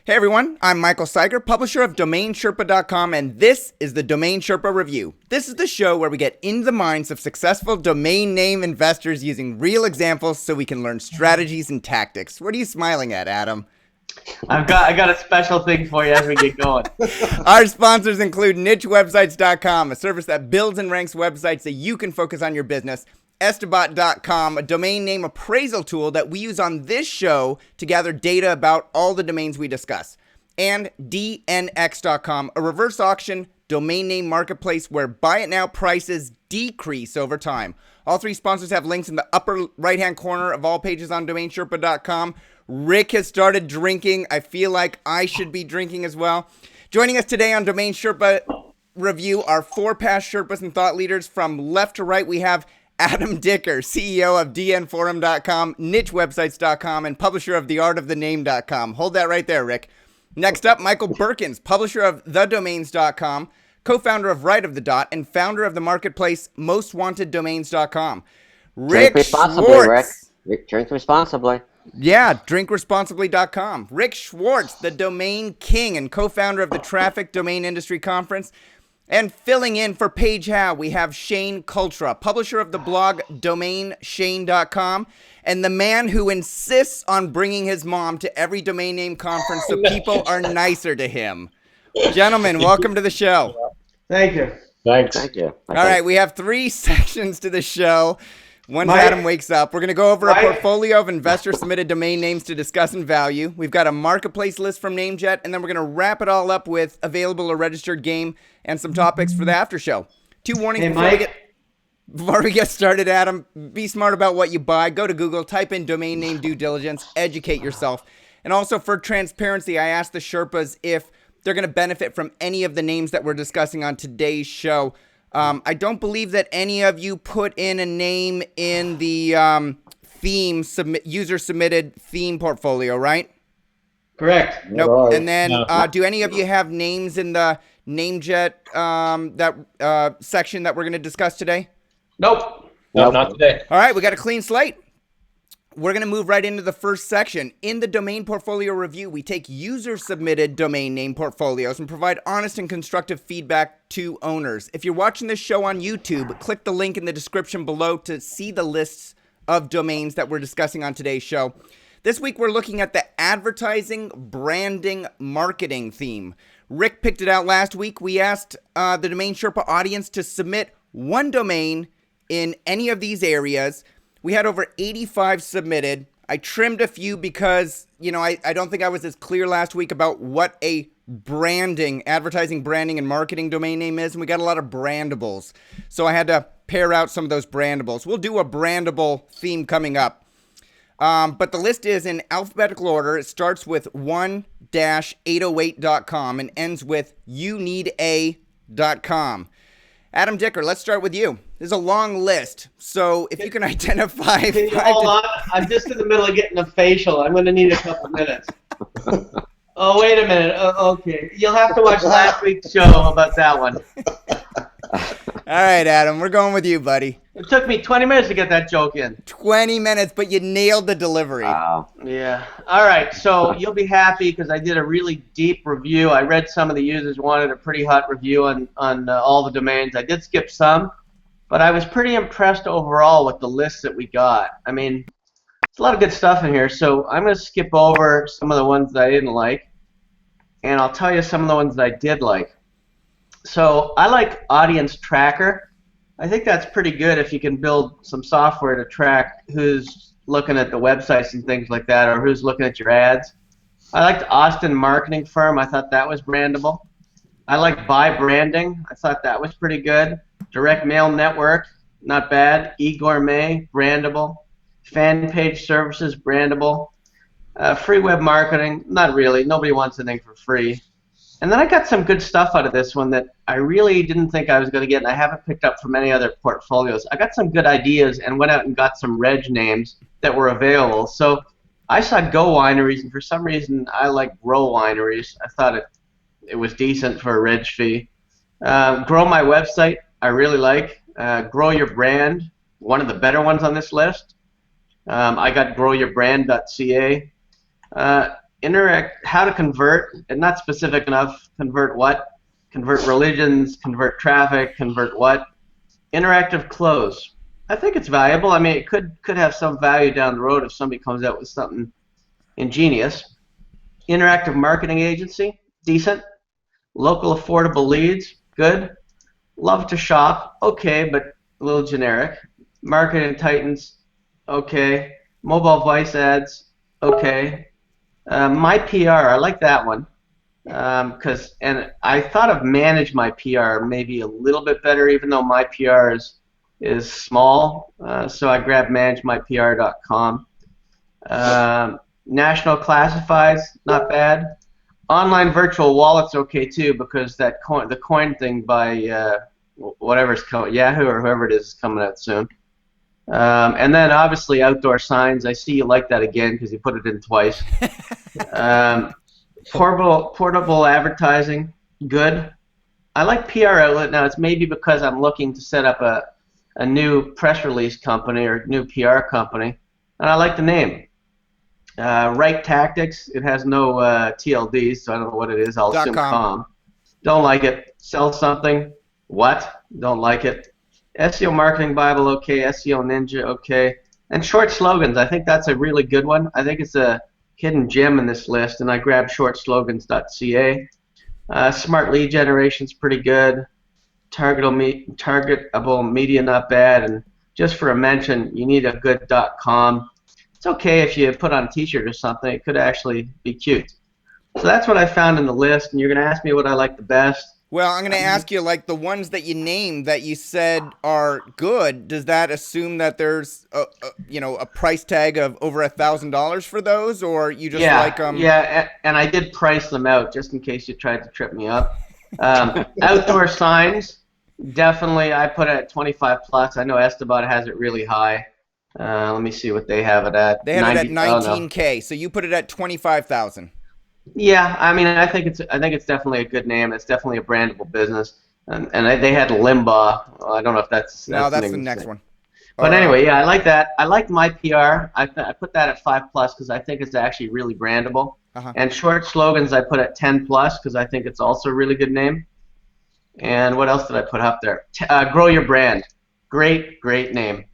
Hey everyone, I'm Michael Steiger, publisher of DomainSherpa.com, and this is the Domain Sherpa Review. This is the show where we get into the minds of successful domain name investors using real examples so we can learn strategies and tactics. What are you smiling at, Adam? I got a special thing for you as we get going. Our sponsors include nichewebsites.com, a service that builds and ranks websites so you can focus on your business. Estabot.com, a domain name appraisal tool that we use on this show to gather data about all the domains we discuss. And DNX.com, a reverse auction domain name marketplace where buy it now prices decrease over time. All three sponsors have links in the upper right-hand corner of all pages on DomainSherpa.com. Rick has started drinking. I feel like I should be drinking as well. Joining us today on Domain Sherpa Review are four past Sherpas and thought leaders. From left to right, we have Adam Dicker, CEO of dnforum.com, nichewebsites.com, and publisher of theartofthename.com. Hold that right there, Rick. Next up, Michael Berkens, publisher of thedomains.com, co-founder of Right of the Dot, and founder of the marketplace mostwanteddomains.com. Drink responsibly, Schwartz. Rick. Drink responsibly. Yeah, drinkresponsibly.com. Rick Schwartz, the domain king and co-founder of the Traffic Domain Industry Conference. And filling in for Paige Howe, we have Shane Cultra, publisher of the blog DomainShane.com, and the man who insists on bringing his mom to every domain name conference so people are nicer to him. Gentlemen, welcome to the show. Thank you. Thanks. Thank you. All right, we have three sections to the show. Once Adam wakes up, we're going to go over a portfolio of investor-submitted domain names to discuss and value. We've got a marketplace list from NameJet, and then we're going to wrap it all up with available or registered game and some topics for the after show. Two warnings before we get started, Adam. Be smart about what you buy. Go to Google, type in domain name due diligence, educate yourself. And also for transparency, I asked the Sherpas if they're going to benefit from any of the names that we're discussing on today's show. I don't believe that any of you put in a name in the user-submitted theme portfolio, right? Correct. Nope. And then do any of you have names in the NameJet section that we're going to discuss today? Nope. No, not today. All right, we got a clean slate. We're going to move right into the first section. In the domain portfolio review, we take user-submitted domain name portfolios and provide honest and constructive feedback to owners. If you're watching this show on YouTube, click the link in the description below to see the lists of domains that we're discussing on today's show. This week, we're looking at the advertising, branding, marketing theme. Rick picked it out last week. We asked the Domain Sherpa audience to submit one domain in any of these areas. We had over 85 submitted. I trimmed a few because, I don't think I was as clear last week about what a advertising, branding, and marketing domain name is, and we got a lot of brandables. So I had to pare out some of those brandables. We'll do a brandable theme coming up. But the list is in alphabetical order. It starts with 1-808.com and ends with youneeda.com. Adam Dicker, let's start with you. There's a long list, so if you can identify... Can you hold on? I'm just in the middle of getting a facial. I'm going to need a couple minutes. Oh, wait a minute. Okay. You'll have to watch last week's show about that one. All right, Adam, we're going with you, buddy. It took me 20 minutes to get that joke in. 20 mines, but you nailed the delivery. Wow. Yeah. All right, so you'll be happy because I did a really deep review. I read some of the users wanted a pretty hot review on all the domains. I did skip some, but I was pretty impressed overall with the list that we got. I mean, there's a lot of good stuff in here, so I'm going to skip over some of the ones that I didn't like, and I'll tell you some of the ones that I did like. So I like Audience Tracker. I think that's pretty good if you can build some software to track who's looking at the websites and things like that, or who's looking at your ads. I liked Austin Marketing Firm. I thought that was brandable. I like Buy Branding. I thought that was pretty good. Direct Mail Network, not bad. eGourmet, brandable. Fan Page Services, brandable. Free Web Marketing, not really. Nobody wants anything for free. And then I got some good stuff out of this one that I really didn't think I was going to get, and I haven't picked up from any other portfolios. I got some good ideas and went out and got some reg names that were available. So I saw Go Wineries, and for some reason I like Grow Wineries. I thought it was decent for a reg fee. Grow My Website, I really like. Grow Your Brand, one of the better ones on this list. I got growyourbrand.ca. how to convert, and not specific enough. Convert what? Convert religions, convert traffic, convert what? Interactive close. I think it's valuable. I mean, it could have some value down the road if somebody comes out with something ingenious. Interactive marketing agency, decent. Local affordable leads, good. Love to shop, okay, but a little generic. Marketing titans, okay. Mobile voice ads, okay. My PR, I like that one. And I thought of manage my PR maybe a little bit better, even though my PR is small. So I grabbed managemypr.com. National classifieds, not bad. Online virtual wallets, okay too, because the coin thing by whatever's coming, Yahoo or whoever it is coming out soon. And then obviously outdoor signs. I see you like that again because you put it in twice. Portable advertising, good. I like PR outlet. Now it's maybe because I'm looking to set up a new press release company or new PR company, and I like the name. Right Tactics, it has no TLDs, so I don't know what it is. I'll assume com. Don't like it. Sell something. What? Don't like it. SEO Marketing Bible, okay. SEO Ninja, okay. And short slogans, I think that's a really good one. I think it's a hidden gem in this list, and I grabbed shortslogans.ca. Smart lead generation's pretty good. Targetable media, not bad. And just for a mention, you need a good .com. It's okay if you put on a t-shirt or something. It could actually be cute. So that's what I found in the list, and you're going to ask me what I like the best. Well, I'm going to ask you, like, the ones that you named that you said are good, does that assume that there's a price tag of over $1,000 for those, or you just like them? Yeah, and I did price them out just in case you tried to trip me up. Outdoor signs, definitely I put it at 25 plus. I know Esteban has it really high. Let me see what they have it at. They have it at 19K, so you put it at 25,000. Yeah, I mean, I think it's definitely a good name. It's definitely a brandable business, and they had Limbaugh. I don't know if that's no, that's the next one. But anyway, yeah, I like that. I like my PR. I put that at 5 plus because I think it's actually really brandable. And short slogans I put at 10 plus because I think it's also a really good name. And what else did I put up there? Grow your brand. Great name.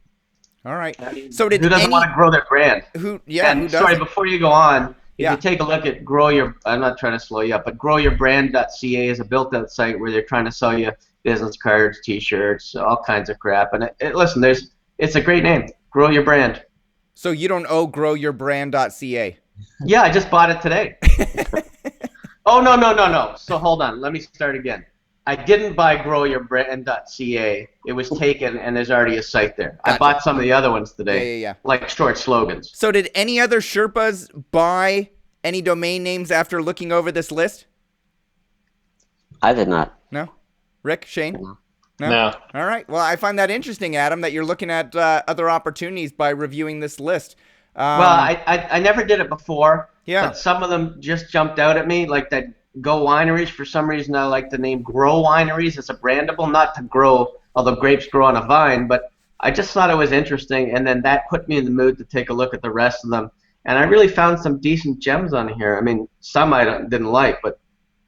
All right. So who doesn't want to grow their brand? Who doesn't? Sorry, before you go on. If you take a look at I'm not trying to slow you up, but growyourbrand.ca is a built-out site where they're trying to sell you business cards, T-shirts, all kinds of crap. And listen, it's a great name, Grow Your Brand. So you don't owe growyourbrand.ca? Yeah, I just bought it today. Oh, no. So hold on, let me start again. I didn't buy growyourbrand.ca. It was taken, and there's already a site there. Gotcha. I bought some of the other ones today, yeah. like short slogans. So did any other Sherpas buy any domain names after looking over this list? I did not. No? Rick? Shane? No. All right. Well, I find that interesting, Adam, that you're looking at other opportunities by reviewing this list. Well, I never did it before. Yeah. But some of them just jumped out at me, like that Go Wineries. For some reason, I like the name Grow Wineries. It's a brandable, not to grow, although grapes grow on a vine, but I just thought it was interesting, and then that put me in the mood to take a look at the rest of them. And I really found some decent gems on here. I mean, some I didn't like, but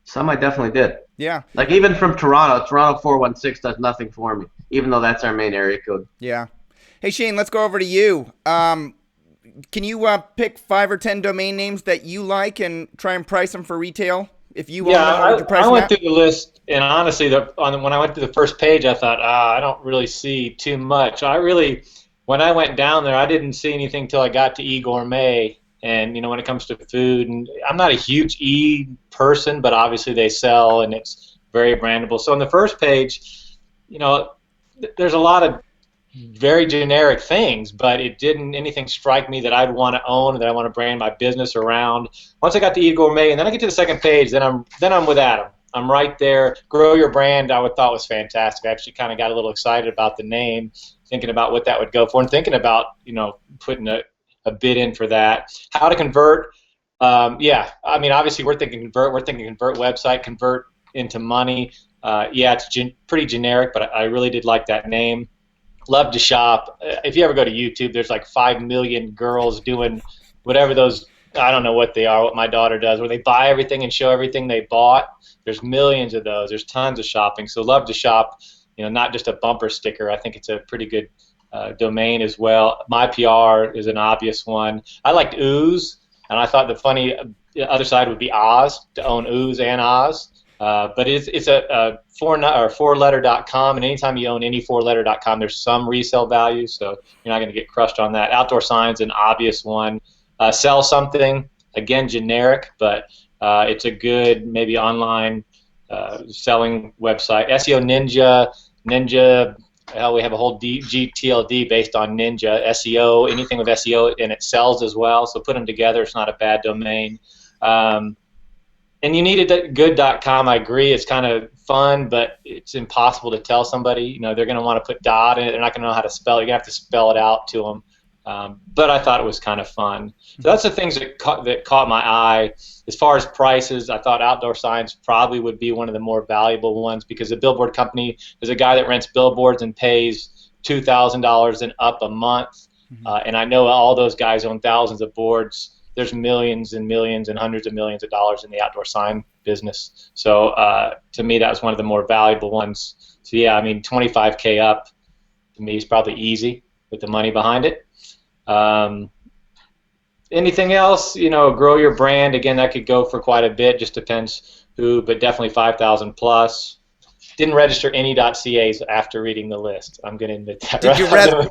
some I definitely did. Yeah. Like even from Toronto 416 does nothing for me, even though that's our main area code. Yeah. Hey, Shane, let's go over to you. Can you pick 5 or 10 domain names that you like and try and price them for retail? If you I went through the list, and honestly, when I went to the first page, I thought, I don't really see too much. When I went down there, I didn't see anything till I got to e-gourmet, and when it comes to food, and I'm not a huge person, but obviously they sell, and it's very brandable. So on the first page, there's a lot of very generic things, but it didn't anything strike me that I'd want to own, that I want to brand my business around. Once I got to e-gourmet, and then I get to the second page, then I'm with Adam. I'm right there. Grow Your Brand, I thought was fantastic. I actually kind of got a little excited about the name, thinking about what that would go for, and thinking about putting a bid in for that. How to convert? I mean, obviously we're thinking convert. We're thinking convert website, convert into money. It's pretty generic, but I really did like that name. Love to shop. If you ever go to YouTube, there's like 5 million girls doing whatever those I don't know what they are, what my daughter does, where they buy everything and show everything they bought. There's millions of those. There's tons of shopping. So love to shop, not just a bumper sticker. I think it's a pretty good domain as well. My PR is an obvious one. I liked Ooze, and I thought the other side would be Oz, to own Ooze and Oz. But it's a four-letter.com, and anytime you own any four-letter.com, there's some resale value, so you're not going to get crushed on that. Outdoor Sign's an obvious one. Sell Something, again, generic, but it's a good maybe online selling website. SEO Ninja, hell, we have a whole GTLD based on Ninja. SEO, anything with SEO, and it sells as well, so put them together. It's not a bad domain. And you need a good.com. I agree. It's kind of fun, but it's impossible to tell somebody. They're going to want to put dot in it. They're not going to know how to spell it. You're going to have to spell it out to them. But I thought it was kind of fun. So that's the things that caught my eye. As far as prices, I thought Outdoor Signs probably would be one of the more valuable ones, because the billboard company is a guy that rents billboards and pays $2,000 and up a month. And I know all those guys own thousands of boards. There's millions and millions and hundreds of millions of dollars in the outdoor sign business. So to me, that was one of the more valuable ones. So yeah, I mean, $25K up to me is probably easy with the money behind it. Anything else? Grow your brand. Again, that could go for quite a bit. Just depends who, but definitely 5,000 plus. Didn't register any .cas after reading the list. I'm going to admit that.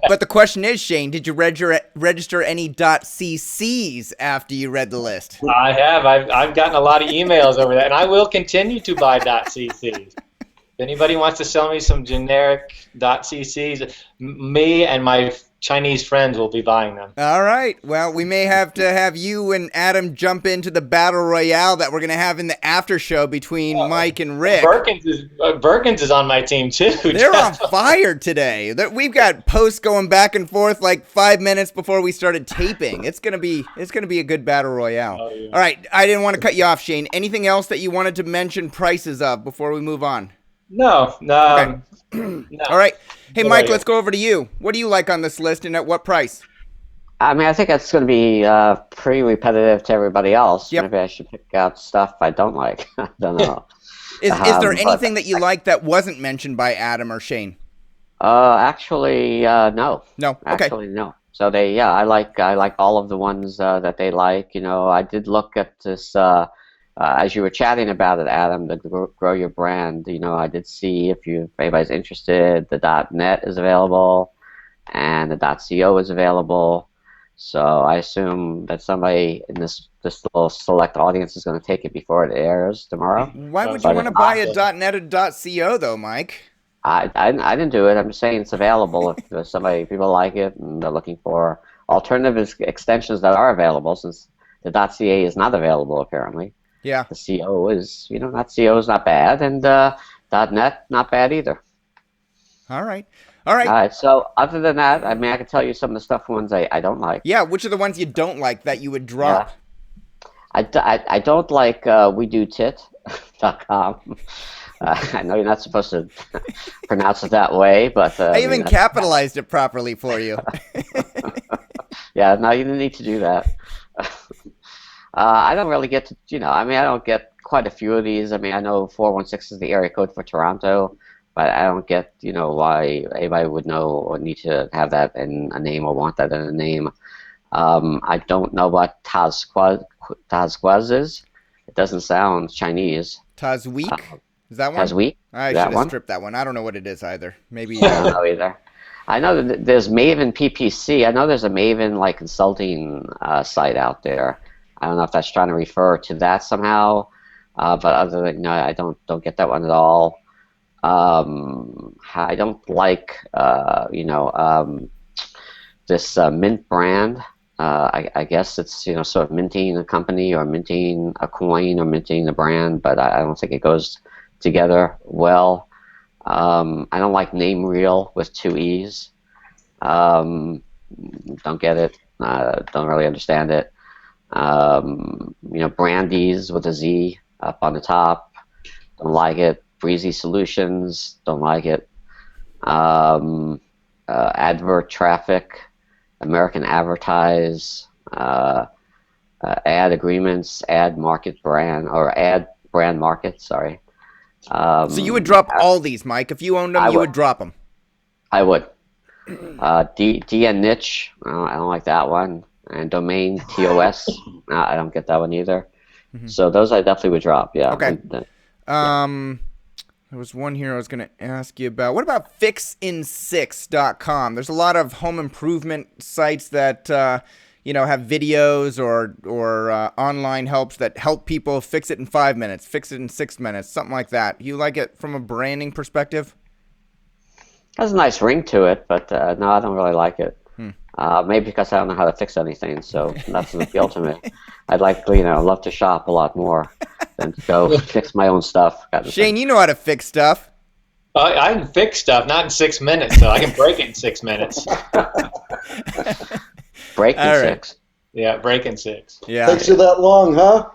But the question is, Shane, did you register any .cc's after you read the list? I have. I've gotten a lot of emails over that, and I will continue to buy .cc's. If anybody wants to sell me some generic .cc's, me and my Chinese friends will be buying them. All right. Well, we may have to have you and Adam jump into the battle royale that we're going to have in the after show between Mike and Rick. Berkens is on my team too. They're on fire today. We've got posts going back and forth like 5 minutes before we started taping. It's gonna be a good battle royale. Oh, yeah. All right. I didn't want to cut you off, Shane. Anything else that you wanted to mention prices of before we move on? No. Okay. No. All right. Hey, Mike, let's go over to you. What do you like on this list, and at what price? I mean, I think it's going to be pretty repetitive to everybody else. Yep. Maybe I should pick out stuff I don't like. I don't know. Is there anything that you like that wasn't mentioned by Adam or Shane? Actually, no. No. Okay. Actually, no. So I like all of the ones that they like. I did look at this. As you were chatting about it, Adam, the grow your brand, I did see if anybody's interested, the .net is available and the .co is available. So I assume that somebody in this little select audience is going to take it before it airs tomorrow. Why would you want to buy a .net or .co though, Mike? I didn't do it. I'm just saying it's available if people like it and they're looking for alternative extensions that are available, since the .ca is not available apparently. Yeah. The CO is, .co is not bad, and .net not bad either. All right. All right. So other than that, I mean, I can tell you some of the ones I don't like. Yeah. Which are the ones you don't like that you would drop? Yeah. I don't like WeDoTit.com. I know you're not supposed to pronounce it that way, but I even capitalized it properly for you. Yeah. No, you didn't need to do that. I don't really get to, I don't get quite a few of these. I mean, I know 416 is the area code for Toronto, but I don't get, why anybody would know or need to have that in a name or want that in a name. I don't know what Tazquaz is. It doesn't sound Chinese. Tazweek? Is that one? Tazweek? I should have stripped that one. I don't know what it is either. Maybe. I don't know either. I know that there's Maven PPC. I know there's a Maven consulting site out there. I don't know if that's trying to refer to that somehow, but other than I don't get that one at all. I don't like this Mint brand. I guess it's sort of minting a company or minting a coin or minting a brand, but I don't think it goes together well. I don't like Name Reel with 2 E's. Don't get it. Don't really understand it. Brandy's with a Z up on the top, don't like it. Breezy Solutions, don't like it. Advert Traffic, American Advertise, ad agreements, ad market brand, or ad brand market, sorry. So you would drop all these, Mike. If you owned them, you would drop them. I would. D and niche, I don't like that one. And domain TOS, I don't get that one either. So those I definitely would drop, yeah. Okay. There was one here I was going to ask you about. What about fixin6.com? There's a lot of home improvement sites that have videos or online helps that help people fix it in 5 minutes, fix it in 6 minutes, something like that. You like it from a branding perspective? Has a nice ring to it, but no, I don't really like it. Maybe because I don't know how to fix anything, so that's an appeal to me. I'd like, love to shop a lot more than to go fix my own stuff. Shane, you know how to fix stuff. I can fix stuff, not in 6 minutes, though. I can break it in 6 minutes. Break in 6? Yeah, break in 6. Yeah. Takes you that long, huh?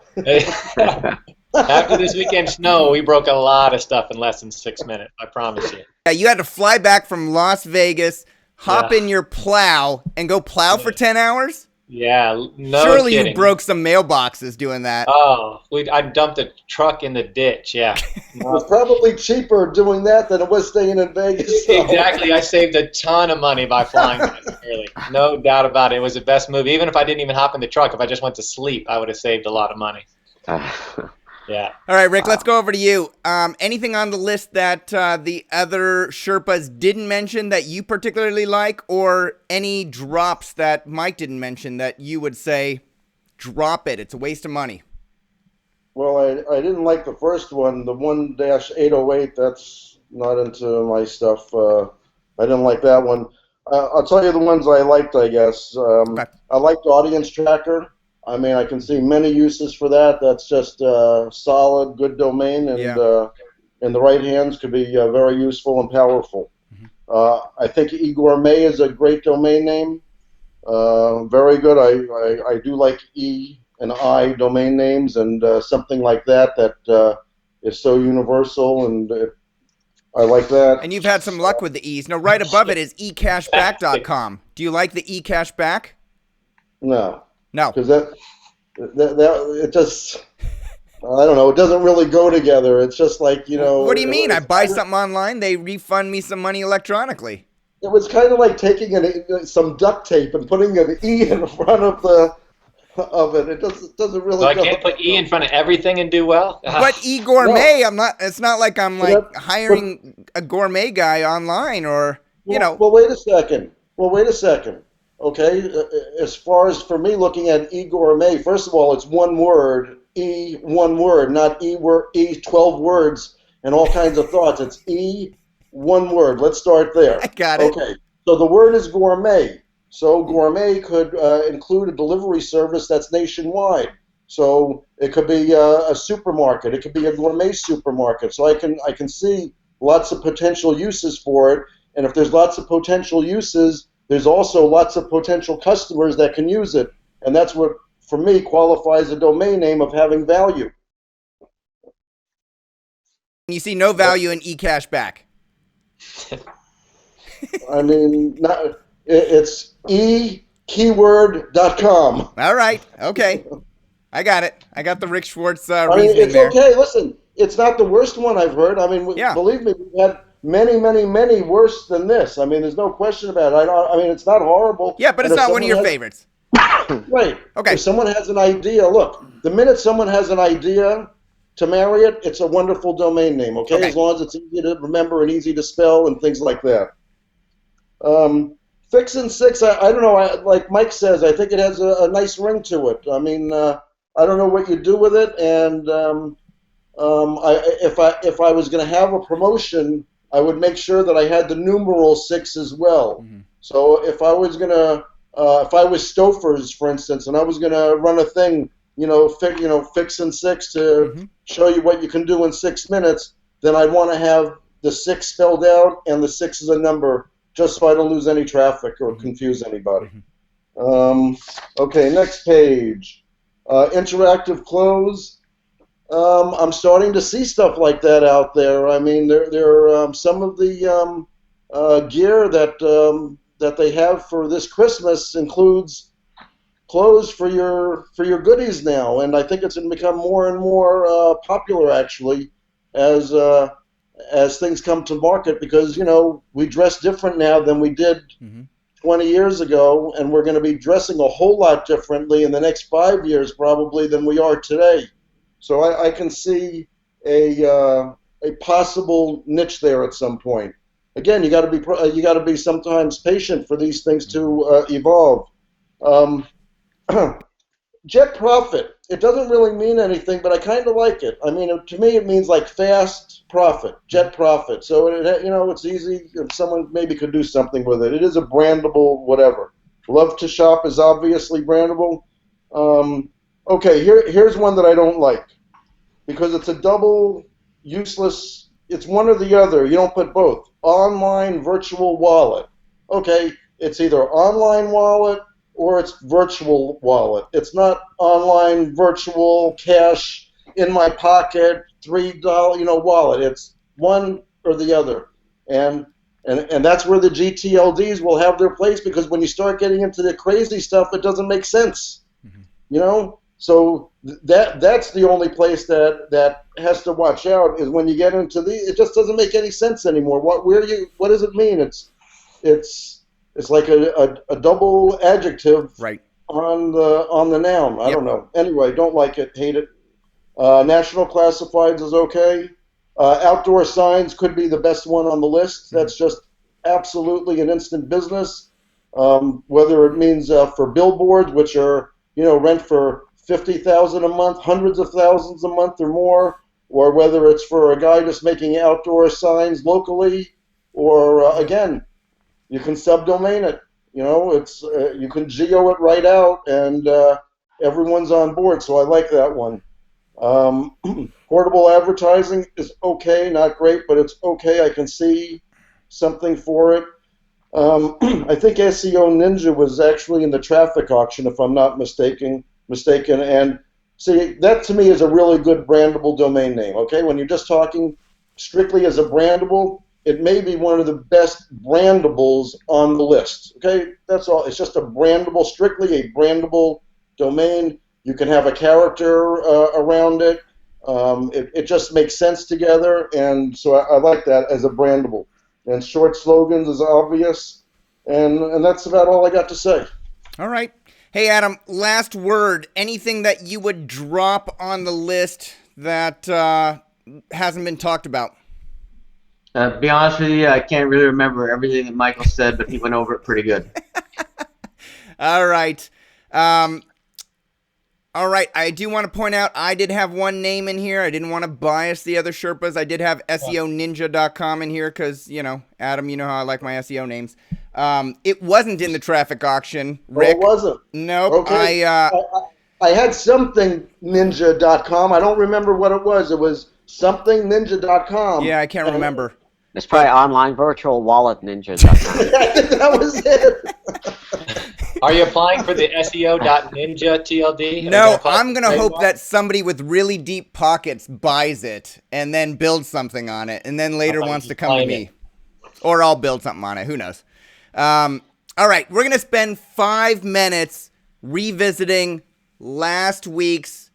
After this weekend snow, we broke a lot of stuff in less than 6 minutes, I promise you. Yeah, you had to fly back from Las Vegas, hop in your plow, and go plow for 10 hours? Yeah, no Surely kidding. you broke some mailboxes doing that. Oh, I dumped a truck in the ditch, yeah. It was probably cheaper doing that than it was staying in Vegas. So. Exactly. I saved a ton of money by flying early. No doubt about it. It was the best move. Even if I didn't even hop in the truck, if I just went to sleep, I would have saved a lot of money. Yeah. All right, Rick, let's go over to you. Anything on the list that the other Sherpas didn't mention that you particularly like, or any drops that Mike didn't mention that you would say, drop it, it's a waste of money? Well, I didn't like the first one, the 1-808. That's not into my stuff. I didn't like that one. I'll tell you the ones I liked, I guess. I liked Audience Tracker. I mean, I can see many uses for that. That's just solid, good domain, and in the right hands could be very useful and powerful. I think eGourmet is a great domain name. Very good. I do like E and I domain names, and something like that is so universal, and I like that. And you've had some luck with the E's. Now, right above it is eCashback.com. Do you like the eCashback? No. No. Because that it just, I don't know, it doesn't really go together. It's just like, What do you mean? I buy something online, they refund me some money electronically. It was kind of like taking some duct tape and putting an E in front of it. It doesn't really. So I can't put E in front of everything and do well. But eGourmet, no. It's not like I'm hiring a gourmet guy online or Well, wait a second. Okay, as far as for me looking at eGourmet, first of all, it's one word, one word, not E 12 words and all kinds of thoughts. It's E, one word. Let's start there. I got it. Okay, so the word is gourmet. So gourmet could include a delivery service that's nationwide. So it could be a supermarket. It could be a gourmet supermarket. So I can see lots of potential uses for it. And if there's lots of potential uses, there's also lots of potential customers that can use it. And that's what, for me, qualifies a domain name of having value. You see no value in eCashback. I mean, it's ekeyword.com. All right. Okay. I got it. I got the Rick Schwartz I mean, reasoning it's there. okay. Listen, it's not the worst one I've heard. I mean, believe me, we've had many, many, many worse than this. I mean, there's no question about it. I mean, it's not horrible. Yeah, but it's not one of your favorites. Right. Okay. If someone has an idea, look, the minute someone has an idea to marry it, it's a wonderful domain name, okay? As long as it's easy to remember and easy to spell and things like that. Fixin6, I don't know, like Mike says, I think it has a nice ring to it. I mean, I don't know what you do with it, and if I was going to have a promotion, I would make sure that I had the numeral 6 as well. Mm-hmm. So if I was if I was Stouffer's, for instance, and I was going to run a thing, Fixin6 to show you what you can do in 6 minutes, then I'd want to have the 6 spelled out and the 6 is a number, just so I don't lose any traffic or confuse anybody. Okay, next page. Interactive close. I'm starting to see stuff like that out there. I mean, there are some of the gear that they have for this Christmas includes clothes for your goodies now, and I think it's going to become more and more popular actually as things come to market, because we dress different now than we did 20 years ago, and we're going to be dressing a whole lot differently in the next 5 years probably than we are today. So I can see a possible niche there at some point. Again, you got to be sometimes patient for these things to evolve. Jet profit. It doesn't really mean anything, but I kind of like it. I mean, to me, it means like fast profit, jet profit. So it's easy. If someone maybe could do something with it. It is a brandable whatever. Love to shop is obviously brandable. Okay, here's one that I don't like, because it's a double useless. It's one or the other. You don't put both. Online virtual wallet. Okay, it's either online wallet or it's virtual wallet. It's not online virtual cash in my pocket $3 wallet. It's one or the other, and that's where the GTLDs will have their place, because when you start getting into the crazy stuff, it doesn't make sense. So that's the only place that has to watch out, is when you get into it just doesn't make any sense anymore. What does it mean? It's like a double adjective right on the noun. I don't know. Anyway, don't like it, hate it. National classifieds is okay. Outdoor signs could be the best one on the list. That's just absolutely an instant business. Whether it means for billboards, which are rent for $50,000 a month, hundreds of thousands a month or more, or whether it's for a guy just making outdoor signs locally, or again, you can subdomain it. It's you can geo it right out, and everyone's on board. So I like that one. Portable advertising is okay, not great, but it's okay. I can see something for it. I think SEO Ninja was actually in the traffic auction, if I'm not mistaken. And see, that to me is a really good brandable domain name. Okay, when you're just talking strictly as a brandable, it may be one of the best brandables on the list. Okay, that's all. It's just strictly a brandable domain. You can have a character around it. It just makes sense together, and so I like that as a brandable. And short slogans is obvious, and that's about all I got to say. All right. Hey, Adam, last word. Anything that you would drop on the list that hasn't been talked about? To be honest with you, I can't really remember everything that Michael said, but he went over it pretty good. All right. All right. I do want to point out I did have one name in here. I didn't want to bias the other Sherpas. I did have SEOninja.com in here because, Adam, you know how I like my SEO names. It wasn't in the traffic auction, Rick. Oh, it wasn't? Nope. Okay. I had something ninja.com. I don't remember what it was. It was something ninja.com. Yeah, I can't remember. It's probably online virtual wallet ninja.com. That was it. Are you applying for the SEO.ninja TLD? No, I'm going to hope that somebody with really deep pockets buys it and then builds something on it and then later wants to come to me. Or I'll build something on it. Who knows? All right, we're going to spend 5 minutes revisiting last week's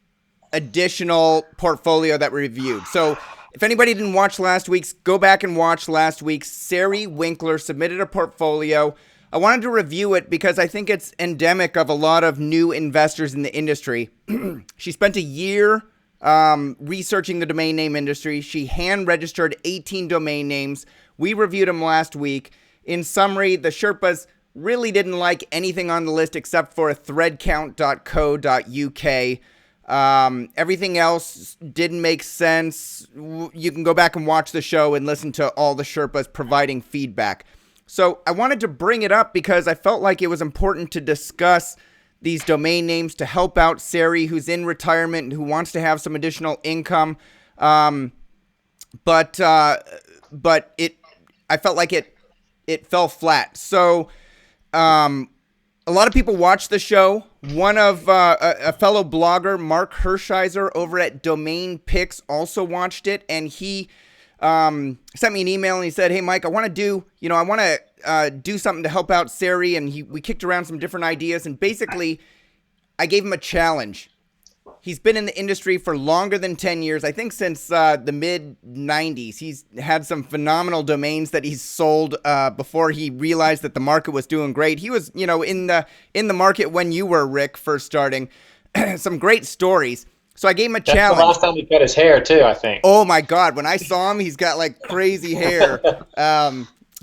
additional portfolio that we reviewed. So if anybody didn't watch last week's, go back and watch last week's. Sari Winkler submitted a portfolio. I wanted to review it because I think it's endemic of a lot of new investors in the industry. She spent a year researching the domain name industry. She hand-registered 18 domain names. We reviewed them last week. In summary, the Sherpas really didn't like anything on the list except for threadcount.co.uk. Everything else didn't make sense. You can go back and watch the show and listen to all the Sherpas providing feedback. So I wanted to bring it up because I felt like it was important to discuss these domain names to help out Sari, who's in retirement and who wants to have some additional income. But I felt like it fell flat. So a lot of people watched the show. One of a fellow blogger, Mark Hershiser over at Domain Picks, also watched it, and he sent me an email and he said, "Hey, Mike, I want to do something to help out Sari," and we kicked around some different ideas, and basically I gave him a challenge. He's been in the industry for longer than 10 years. I think since the mid-90s. He's had some phenomenal domains that he's sold before he realized that the market was doing great. He was, in the market when you were, Rick, first starting. Some great stories. So I gave him a challenge. That's the last time he cut his hair, too, I think. Oh, my God. When I saw him, he's got, like, crazy hair.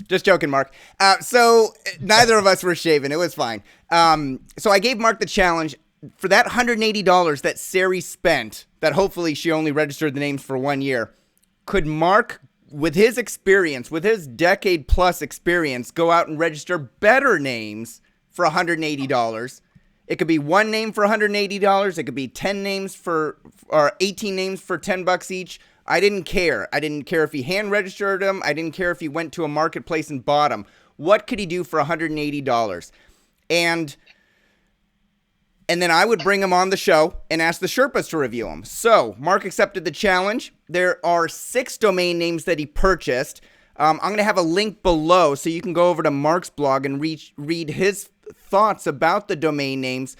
Just joking, Mark. So neither of us were shaving. It was fine. So I gave Mark the challenge. For that $180 that Sari spent, that hopefully she only registered the names for 1 year, could Mark, with his experience, with his decade-plus experience, go out and register better names for $180? It could be one name for $180. It could be 10 names or 18 names for $10 each. I didn't care. I didn't care if he hand-registered them. I didn't care if he went to a marketplace and bought them. What could he do for $180? And then I would bring him on the show and ask the Sherpas to review him. So Mark accepted the challenge. There are 6 domain names that he purchased. I'm going to have a link below so you can go over to Mark's blog and read his thoughts about the domain names,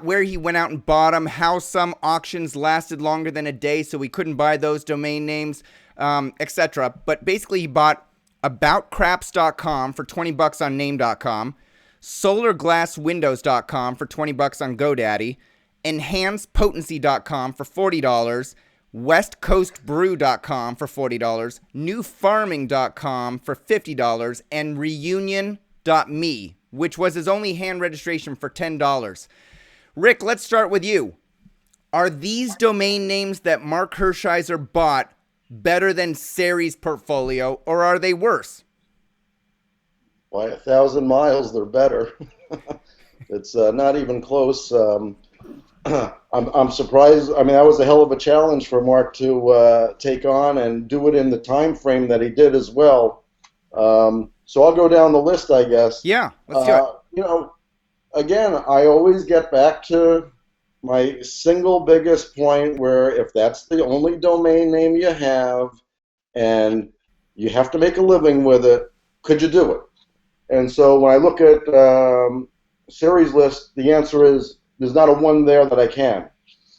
where he went out and bought them, how some auctions lasted longer than a day so we couldn't buy those domain names, etc. But basically he bought aboutcraps.com for $20 on name.com, solarglasswindows.com for $20 on GoDaddy, enhancedpotency.com for $40, westcoastbrew.com for $40, newfarming.com for $50, and reunion.me, which was his only hand registration for $10. Rick, let's start with you. Are these domain names that Mark Hershiser bought better than Sari's portfolio, or are they worse? By 1,000 miles, they're better. It's not even close. I'm surprised. I mean, that was a hell of a challenge for Mark to take on and do it in the time frame that he did as well. So I'll go down the list, I guess. Yeah, let's do it. Again, I always get back to my single biggest point where if that's the only domain name you have and you have to make a living with it, could you do it? And so when I look at Sari's list, the answer is there's not a one there that I can.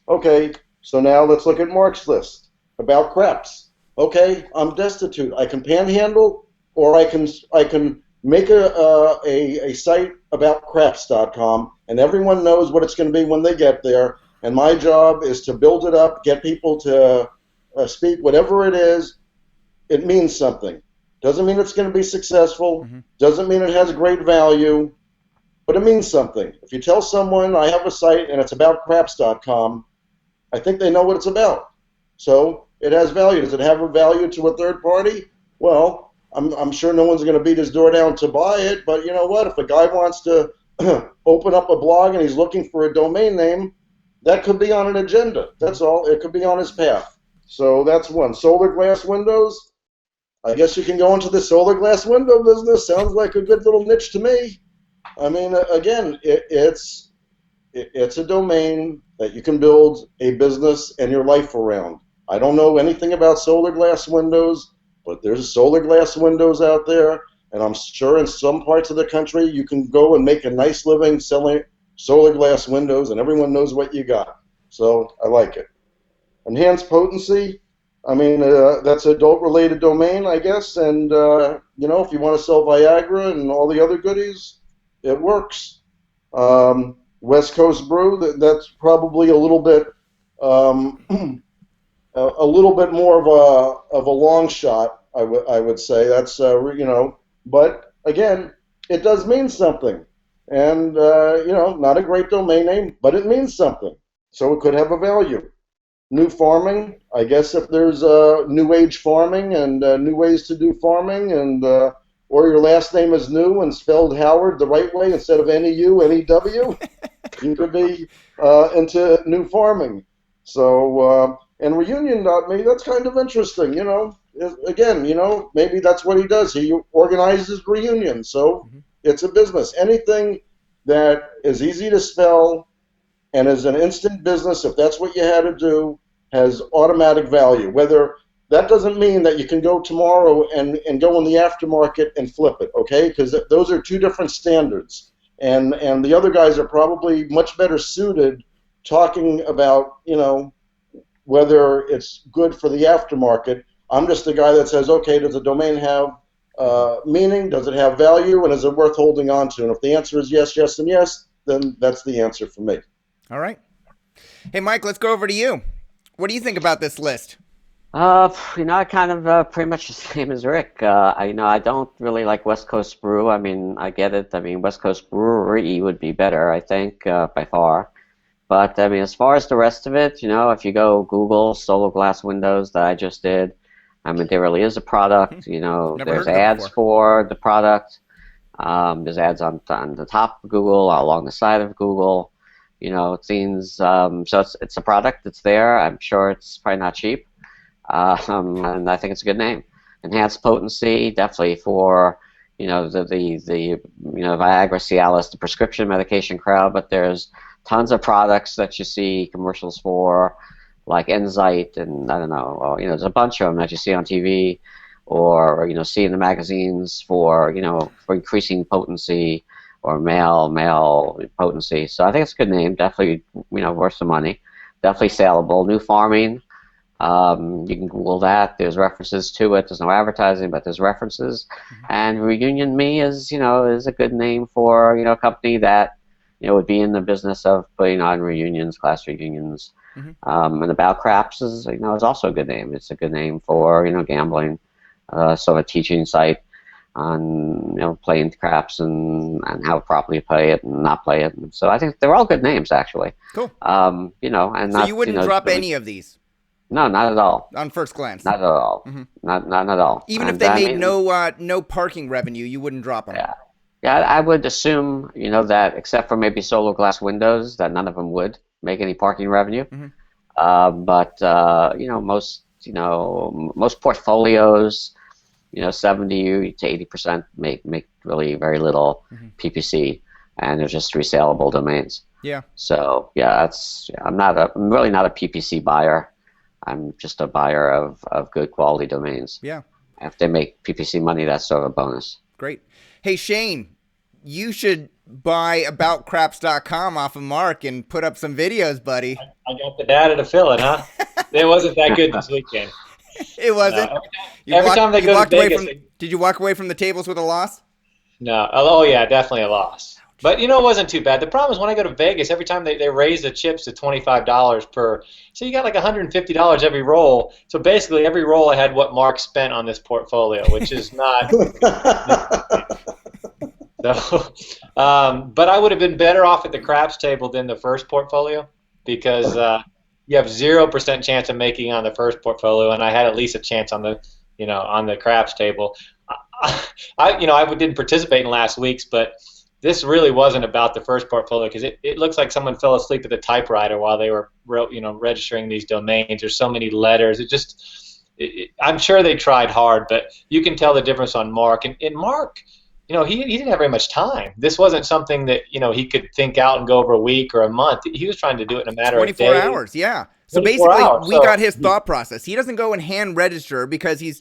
Okay, so now let's look at Mark's list. About craps. Okay, I'm destitute. I can panhandle, or I can make a site about craps.com, and everyone knows what it's going to be when they get there. And my job is to build it up, get people to speak, whatever it is. It means something. Doesn't mean it's going to be successful. Mm-hmm. Doesn't mean it has great value, but it means something. If you tell someone I have a site and it's about craps.com, I think they know what it's about. So it has value. Does it have a value to a third party? Well, I'm sure no one's going to beat his door down to buy it, but you know what? If a guy wants to open up a blog and he's looking for a domain name, that could be on an agenda. That's all. It could be on his path. So that's one. Solar glass windows. I guess you can go into the solar glass window business. Sounds like a good little niche to me. I mean, again, it's a domain that you can build a business and your life around. I don't know anything about solar glass windows, but there's solar glass windows out there, and I'm sure in some parts of the country you can go and make a nice living selling solar glass windows, and everyone knows what you got. So I like it. Enhanced potency. I mean, that's an adult-related domain, I guess, and, if you want to sell Viagra and all the other goodies, it works. West Coast Brew, that's probably a little bit more of a long shot, I would say. That's, but, again, it does mean something. And, not a great domain name, but it means something. So it could have a value. New farming, I guess if there's new age farming and new ways to do farming, and or your last name is New and spelled Howard the right way instead of N-E-U, N-E-W, you could be into new farming. So, and reunion.me, that's kind of interesting, Again, maybe that's what he does. He organizes reunions, so it's a business. Anything that is easy to spell and as an instant business, if that's what you had to do, has automatic value. Whether that doesn't mean that you can go tomorrow and go in the aftermarket and flip it, okay? Because those are two different standards. and the other guys are probably much better suited talking about, whether it's good for the aftermarket. I'm just the guy that says, okay, does the domain have meaning? Does it have value? And is it worth holding on to? And if the answer is yes, yes, and yes, then that's the answer for me. All right. Hey, Mike, let's go over to you. What do you think about this list? Kind of pretty much the same as Rick. I don't really like West Coast Brew. I mean, I get it. I mean, West Coast Brewery would be better, I think, by far. But, I mean, as far as the rest of it, if you go Google solo glass windows that I just did, I mean, there really is a product. There's ads for the product. There's ads on the top of Google, along the side of Google. It seems, so it's a product that's there. I'm sure it's probably not cheap. And I think it's a good name. Enhanced potency, definitely for, the Viagra, Cialis, the prescription medication crowd, but there's tons of products that you see commercials for, like Enzyte, and I don't know, or, there's a bunch of them that you see on TV, or see in the magazines for increasing potency or male potency. So I think it's a good name, definitely worth some money, definitely saleable. New Farming, you can Google that. There's references to it. There's no advertising, but there's references. And Reunion Me is a good name for a company that would be in the business of putting on reunions, class reunions. And About Craps is also a good name. It's a good name for gambling, sort of a teaching site on playing craps and how to properly play it and not play it. And so I think they're all good names, actually. Cool. And so you wouldn't drop any of these? No, not at all. On first glance? Not at all. Not at all. Even if they made no parking revenue, you wouldn't drop them? Yeah, I would assume, that except for maybe solo glass windows, that none of them would make any parking revenue. But most portfolios, 70 to 80% make really very little PPC, and they're just resellable domains. Yeah. So I'm really not a PPC buyer. I'm just a buyer of good quality domains. Yeah. If they make PPC money, that's sort of a bonus. Great. Hey, Shane, you should buy aboutcraps.com off of Mark and put up some videos, buddy. I got the data to fill it, huh? It wasn't that good this weekend. It wasn't? No. Every time they go to Vegas... Did you walk away from the tables with a loss? No. Oh, yeah, definitely a loss. But, it wasn't too bad. The problem is when I go to Vegas, every time they raise the chips to $25 per, so you got like $150 every roll. So basically every roll I had what Mark spent on this portfolio, which is not... So, but I would have been better off at the craps table than the first portfolio because you have 0% chance of making on the first portfolio, and I had at least a chance on the on the craps table. I didn't participate in last week's, but this really wasn't about the first portfolio because it looks like someone fell asleep at the typewriter while they were registering these domains. There's so many letters. I'm sure they tried hard, but you can tell the difference on Mark. And Mark, he didn't have very much time. This wasn't something that he could think out and go over a week or a month. He was trying to do it in a matter of days. 24 hours, yeah. So basically, we got his thought process. He doesn't go and hand register because he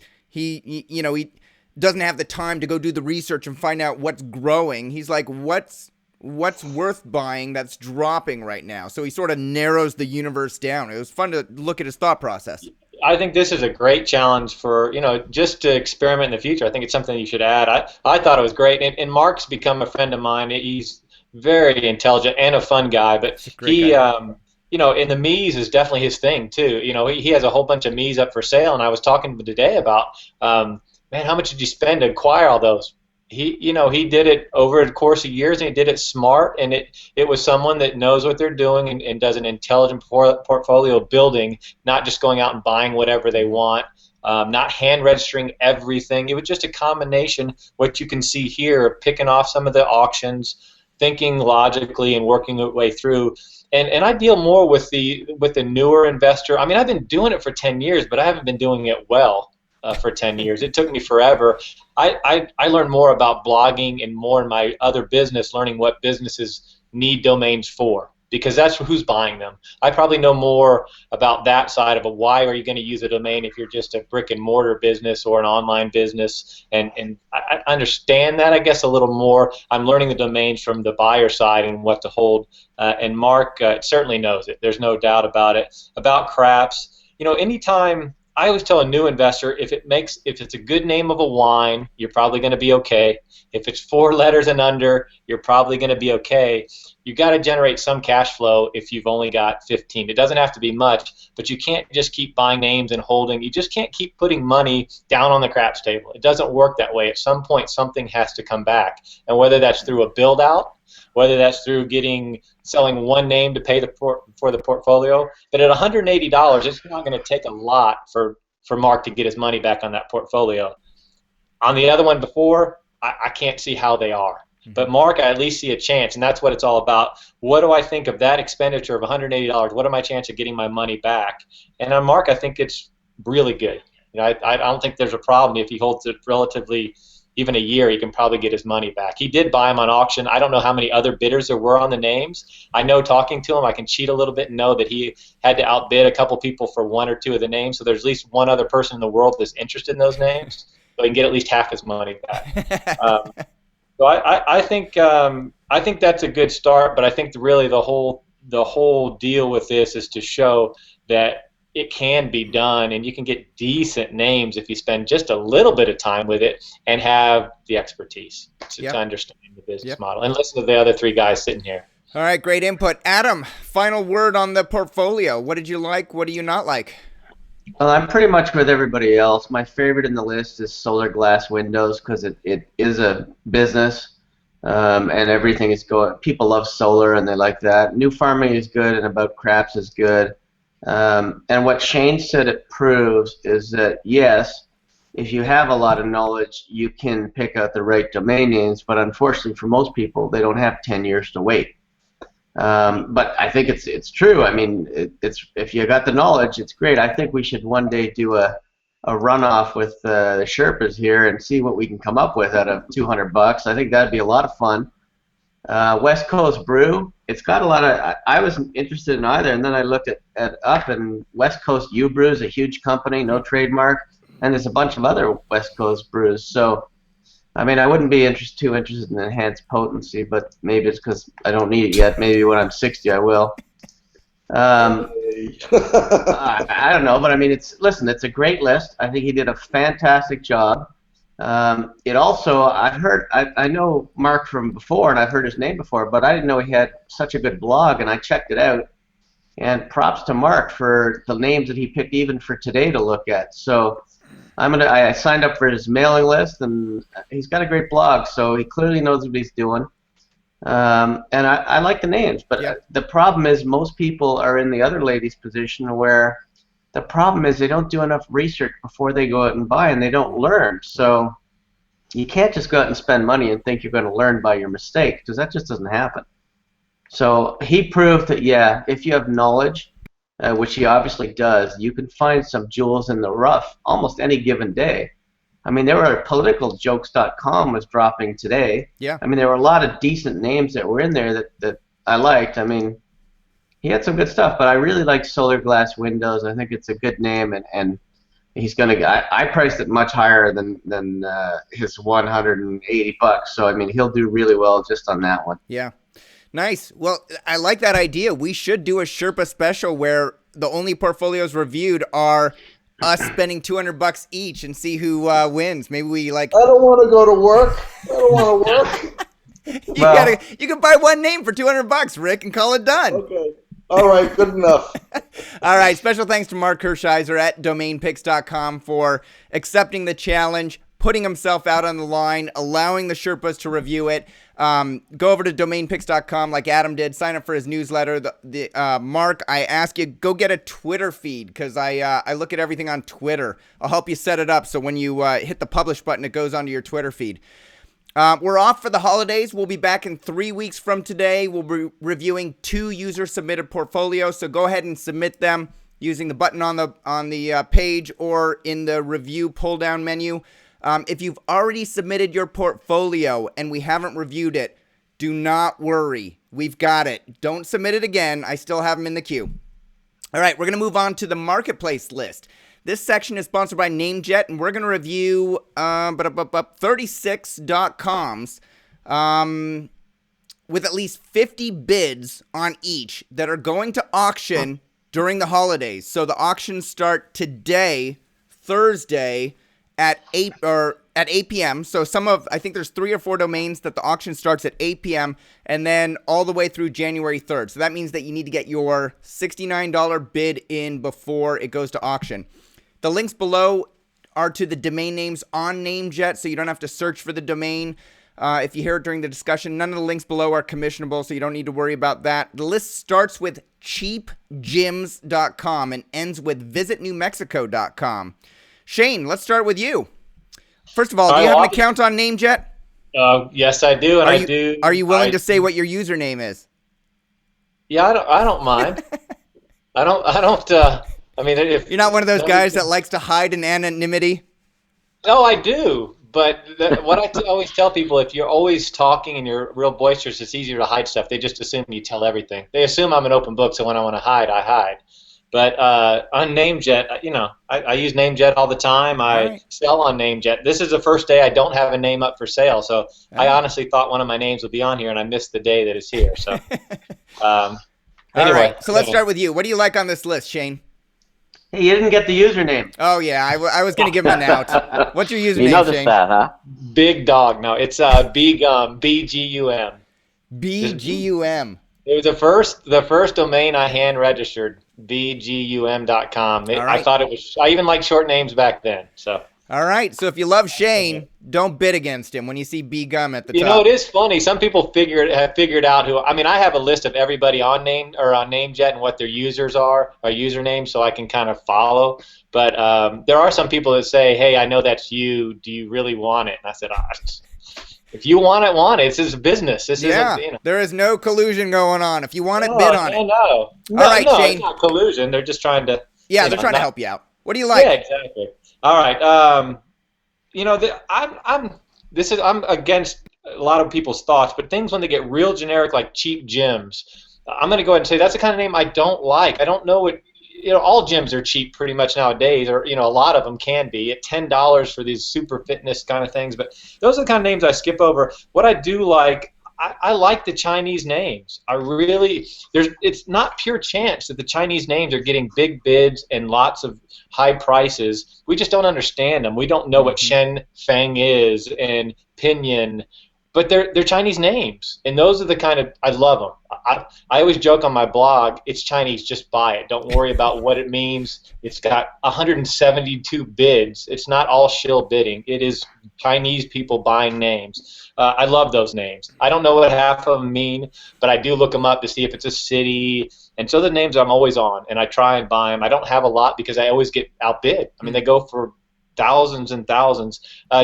doesn't have the time to go do the research and find out what's growing. He's like, what's worth buying that's dropping right now? So he sort of narrows the universe down. It was fun to look at his thought process. I think this is a great challenge for, just to experiment in the future. I think it's something you should add. I thought it was great. And Mark's become a friend of mine. He's very intelligent and a fun guy. But he, in the Mies is definitely his thing, too. He has a whole bunch of Mies up for sale. And I was talking to him today about, man, how much did you spend to acquire all those? He did it over the course of years, and he did it smart, and it was someone that knows what they're doing and does an intelligent portfolio building, not just going out and buying whatever they want, not hand registering everything. It was just a combination, what you can see here, picking off some of the auctions, thinking logically and working your way through. And I deal more with the newer investor. I mean, I've been doing it for 10 years, but I haven't been doing it well. For 10 years. It took me forever. I learned more about blogging and more in my other business, learning what businesses need domains for. because that's who's buying them. I probably know more about that side of it. Why are you going to use a domain if you're just a brick and mortar business or an online business? And I understand that, I guess, a little more. I'm learning the domains from the buyer side and what to hold. And Mark certainly knows it. There's no doubt about it. About craps, anytime. I always tell a new investor, if it's a good name of a wine, you're probably going to be okay. If it's 4 letters and under, you're probably going to be okay. You got to generate some cash flow if you've only got 15. It doesn't have to be much, but you can't just keep buying names and holding. You just can't keep putting money down on the craps table. It doesn't work that way. At some point, something has to come back, and whether that's through a build out, whether that's through selling one name to pay for the portfolio. But at $180, it's not going to take a lot for Mark to get his money back on that portfolio. On the other one before, I can't see how they are. But Mark, I at least see a chance, and that's what it's all about. What do I think of that expenditure of $180? What are my chances of getting my money back? And on Mark, I think it's really good. I don't think there's a problem if he holds it relatively. Even a year, he can probably get his money back. He did buy them on auction. I don't know how many other bidders there were on the names. I know talking to him, I can cheat a little bit and know that he had to outbid a couple people for 1 or 2 of the names. So there's at least one other person in the world that's interested in those names, so he can get at least half his money back. So I think that's a good start. But I think really the whole deal with this is to show that it can be done, and you can get decent names if you spend just a little bit of time with it and have the expertise to understand the business model and listen to the other 3 guys sitting here. All right, great input. Adam, final word on the portfolio. What did you like? What do you not like? Well, I'm pretty much with everybody else. My favorite in the list is solar glass windows because it is a business, and everything is going. People love solar and they like that. New farming is good, and about craps is good. And what Shane said it proves is that, yes, if you have a lot of knowledge, you can pick out the right domain names, but unfortunately for most people, they don't have 10 years to wait. But I think it's true. I mean, it's if you got the knowledge, it's great. I think we should one day do a runoff with the Sherpas here and see what we can come up with out of $200. I think that'd be a lot of fun. West Coast Brew, it's got a lot of. I wasn't interested in either, and then I looked up, and West Coast U Brew is a huge company, no trademark, and there's a bunch of other West Coast brews. So, I mean, I wouldn't be too interested in enhanced potency, but maybe it's because I don't need it yet. Maybe when I'm 60, I will. I don't know, but I mean, it's a great list. I think he did a fantastic job. It also, I know Mark from before, and I've heard his name before, but I didn't know he had such a good blog, and I checked it out. And props to Mark for the names that he picked even for today to look at. So I signed up for his mailing list, and he's got a great blog, so he clearly knows what he's doing. And I like the names, but the problem is most people are in the other lady's position where the problem is they don't do enough research before they go out and buy, and they don't learn. So you can't just go out and spend money and think you're going to learn by your mistake, because that just doesn't happen. So he proved that, if you have knowledge, which he obviously does, you can find some jewels in the rough almost any given day. I mean, there were politicalJokes.com was dropping today. Yeah. I mean, there were a lot of decent names that were in there that I liked. I mean, he had some good stuff, but I really like Solar Glass Windows. I think it's a good name, and he's gonna. I priced it much higher than his $180. So I mean, he'll do really well just on that one. Yeah, nice. Well, I like that idea. We should do a Sherpa special where the only portfolios reviewed are us spending $200 each and see who wins. Maybe we like. I don't want to go to work. I don't want to work. You can buy one name for $200, Rick, and call it done. Okay. All right, good enough. All right, special thanks to Mark Kirscheiser at DomainPicks.com for accepting the challenge, putting himself out on the line, allowing the Sherpas to review it. Go over to DomainPicks.com like Adam did. Sign up for his newsletter. Mark, I ask you, go get a Twitter feed because I look at everything on Twitter. I'll help you set it up so when you hit the publish button, it goes onto your Twitter feed. We're off for the holidays. We'll be back in 3 weeks from today. We'll be reviewing 2 user-submitted portfolios, so go ahead and submit them using the button on the page or in the review pull-down menu. If you've already submitted your portfolio and we haven't reviewed it, do not worry. We've got it. Don't submit it again. I still have them in the queue. All right, we're going to move on to the marketplace list. This section is sponsored by NameJet, and we're going to review 36.coms with at least 50 bids on each that are going to auction during the holidays. So the auctions start today, Thursday, at 8 p.m. So I think there's 3 or 4 domains that the auction starts at 8 p.m. and then all the way through January 3rd. So that means that you need to get your $69 bid in before it goes to auction. The links below are to the domain names on NameJet, so you don't have to search for the domain. If you hear it during the discussion, none of the links below are commissionable, so you don't need to worry about that. The list starts with cheapgyms.com and ends with visitnewmexico.com. Shane, let's start with you. First of all, do you have an account on NameJet? Yes, I do, and Are you willing to say what your username is? Yeah, I don't mind. I don't. I mean, if you're not one of those guys that likes to hide in anonymity. No, I do. But what I always tell people, if you're always talking and you're real boisterous, it's easier to hide stuff. They just assume you tell everything. They assume I'm an open book, so when I want to hide, I hide. But on NameJet, I use NameJet all the time. I sell on NameJet. This is the first day I don't have a name up for sale, so I honestly thought one of my names would be on here, and I missed the day that it's here. So, anyway. All right, so let's start with you. What do you like on this list, Shane? Hey, you didn't get the username. Oh, yeah, I was going to give him an out. What's your username, You noticed Shane? that, huh? Big Dog. No, it's BGUM, B-G-U-M. B-G-U-M. It was the first domain I hand registered, bgum.com. Right. I thought it was. I even liked short names back then. So. All right. So if you love Shane, don't bid against him when you see BGum at the top. You know, it is funny. Some people have figured out who. I mean, I have a list of everybody on NameJet and what their users are, or usernames, so I can kind of follow. But there are some people that say, "Hey, I know that's you. Do you really want it?" And I said, if you want it, want it. This is a business. This isn't, there is no collusion going on. If you want it, bid on it. No. All right, Shane. It's not collusion. They're just trying to. Yeah, they're trying to help you out. What do you like? Yeah, exactly. All right. I'm against a lot of people's thoughts, but things when they get real generic, like cheap gyms, I'm going to go ahead and say that's the kind of name I don't like. I don't know what. All gyms are cheap pretty much nowadays, or a lot of them can be at $10 for these super fitness kind of things. But those are the kind of names I skip over. What I do like, I like the Chinese names. It's not pure chance that the Chinese names are getting big bids and lots of high prices. We just don't understand them. We don't know what Shen Feng is and Pinyin. But they're Chinese names, and those are the kind of I love them. I always joke on my blog, it's Chinese, just buy it. Don't worry about what it means. It's got 172 bids. It's not all shill bidding. It is Chinese people buying names. I love those names. I don't know what half of them mean, but I do look them up to see if it's a city. And so the names I'm always on, and I try and buy them. I don't have a lot because I always get outbid. I mean, they go for thousands and thousands.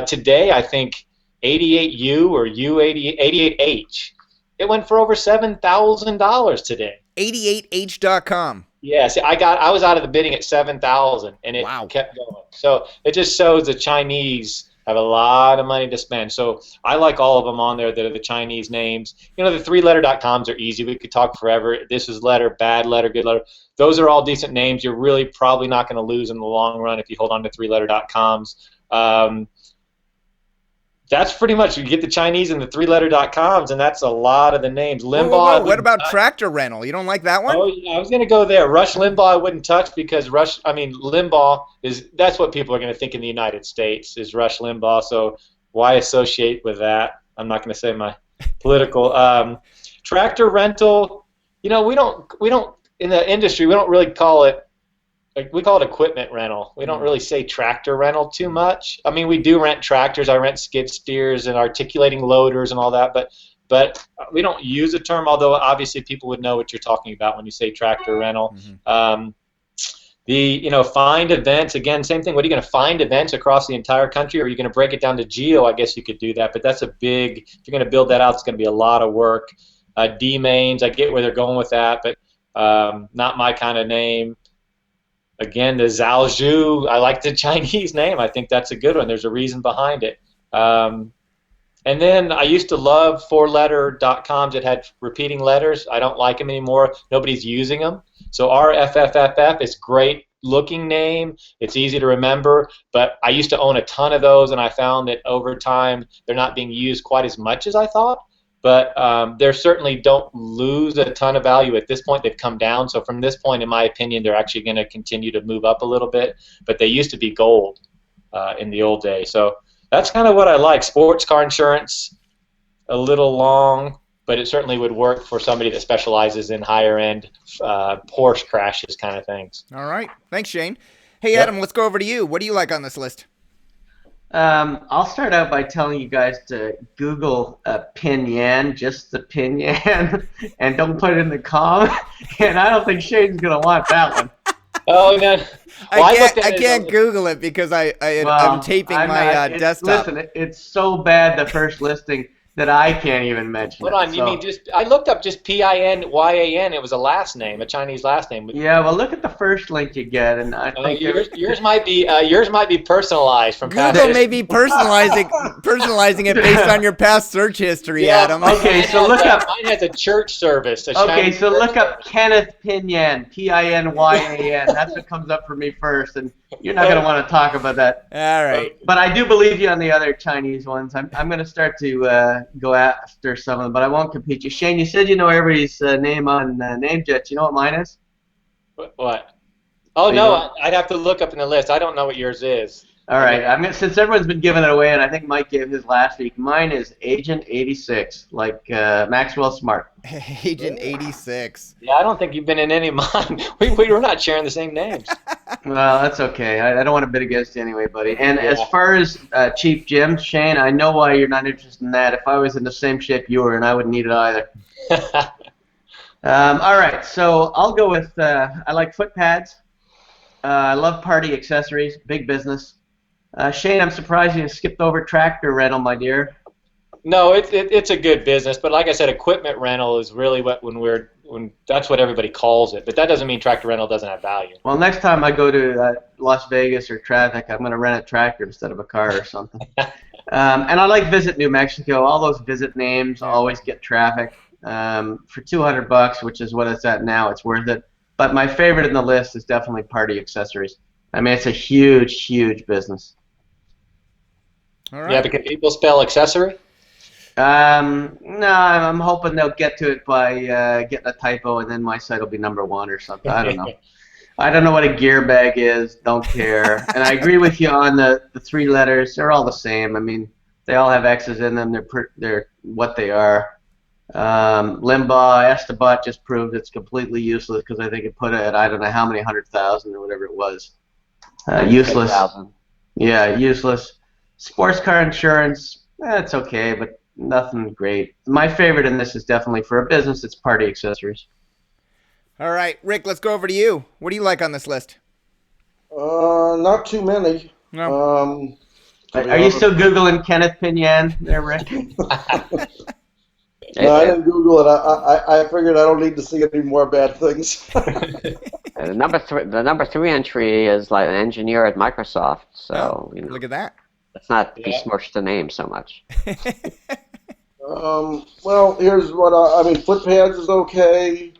Today, I think 88U or U88H. It went for over $7,000 today. 88h.com. Yeah, see, I was out of the bidding at 7,000, and it kept going. So it just shows the Chinese have a lot of money to spend. So I like all of them on there that are the Chinese names. The 3letter.coms are easy. We could talk forever. This is letter, bad letter, good letter. Those are all decent names. You're really probably not going to lose in the long run if you hold on to 3letter.coms. That's pretty much, you get the Chinese and the 3letter.coms, and that's a lot of the names. Limbaugh. Whoa. What about Tractor Rental? You don't like that one? Oh, yeah, I was going to go there. Rush Limbaugh I wouldn't touch because Limbaugh that's what people are going to think in the United States is Rush Limbaugh, so why associate with that? I'm not going to say my political. Tractor Rental, we don't, in the industry, we don't really call it, we call it equipment rental. We don't really say tractor rental too much. I mean, we do rent tractors. I rent skid steers and articulating loaders and all that, but we don't use the term, although obviously people would know what you're talking about when you say tractor rental. Find events, again, same thing. What are you going to find events across the entire country, or are you going to break it down to geo? I guess you could do that, but that's if you're going to build that out, it's going to be a lot of work. D-mains, I get where they're going with that, but not my kind of name. Again, the Zhaozhou, I like the Chinese name. I think that's a good one. There's a reason behind it. And then I used to love four-letter.coms that had repeating letters. I don't like them anymore. Nobody's using them. So RFFFF is great looking name. It's easy to remember, but I used to own a ton of those, and I found that over time they're not being used quite as much as I thought. But they certainly don't lose a ton of value at this point. They've come down. So from this point, in my opinion, they're actually going to continue to move up a little bit. But they used to be gold in the old days. So that's kind of what I like. Sports car insurance, a little long, but it certainly would work for somebody that specializes in higher-end Porsche crashes kind of things. All right. Thanks, Shane. Hey, Adam, let's go over to you. What do you like on this list? I'll start out by telling you guys to Google Pinyan, just the Pinyan, and don't put it in the com. And I don't think Shane's going to want that one. Oh, no. Well, I can't Google it because I'm taping my desktop. Listen, it's so bad, the first listing, that I can't even mention Hold on, you mean I looked up just P-I-N-Y-A-N. It was a last name, a Chinese last name. Yeah, well, look at the first link you get, and I think yours might be personalized from Google may be personalizing it based on your past search history, Adam. Okay, so look up. Mine has a church service. Look up Kenneth Pinyan, P-I-N-Y-A-N. That's what comes up for me first, and you're not going to want to talk about that. All right. But I do believe you on the other Chinese ones. I'm going to start to go after some of them, but I won't compete you. Shane, you said you know everybody's name on NameJet. You know what mine is? What? Oh, no, I'd have to look up in the list. I don't know what yours is. All right. Since everyone's been giving it away, and I think Mike gave his last week, mine is Agent 86, like Maxwell Smart. Agent 86. Yeah, I don't think you've been in any of mine. We're not sharing the same names. Well, that's okay. I don't want to bid against you anyway, buddy. And as far as cheap gyms, Shane, I know why you're not interested in that. If I was in the same shape you were, and I wouldn't need it either. All right, so I'll go with I like foot pads. I love party accessories, big business. Shane, I'm surprised you skipped over tractor rental, my dear. No, it's a good business, but like I said, equipment rental is really when that's what everybody calls it. But that doesn't mean tractor rental doesn't have value. Well, next time I go to Las Vegas or traffic, I'm going to rent a tractor instead of a car or something. And I like Visit New Mexico. All those Visit names always get traffic. For $200, which is what it's at now, it's worth it. But my favorite in the list is definitely party accessories. I mean, it's a huge, huge business. All right. Yeah, but can people spell accessory? No, I'm hoping they'll get to it by getting a typo, and then my site will be #1 or something. I don't know. I don't know what a gear bag is. Don't care. And I agree with you on the 3 letters. They're all the same. I mean, they all have X's in them. They're what they are. Limbaugh, Estebat just proved it's completely useless because I think it put it at I don't know how many 100,000 or whatever it was. Useless. 6,000. Yeah, useless. Sports car insurance, it's okay, but nothing great. My favorite in this is definitely for a business, it's party accessories. All right, Rick, let's go over to you. What do you like on this list? Not too many. No. Are you still Googling Kenneth Pinyan there, Rick? No, I didn't Google it. I figured I don't need to see any more bad things. The number 3 entry is like an engineer at Microsoft. So Look at that. let's not besmirch the name so much. Well, here's what I mean. Foot pads is okay.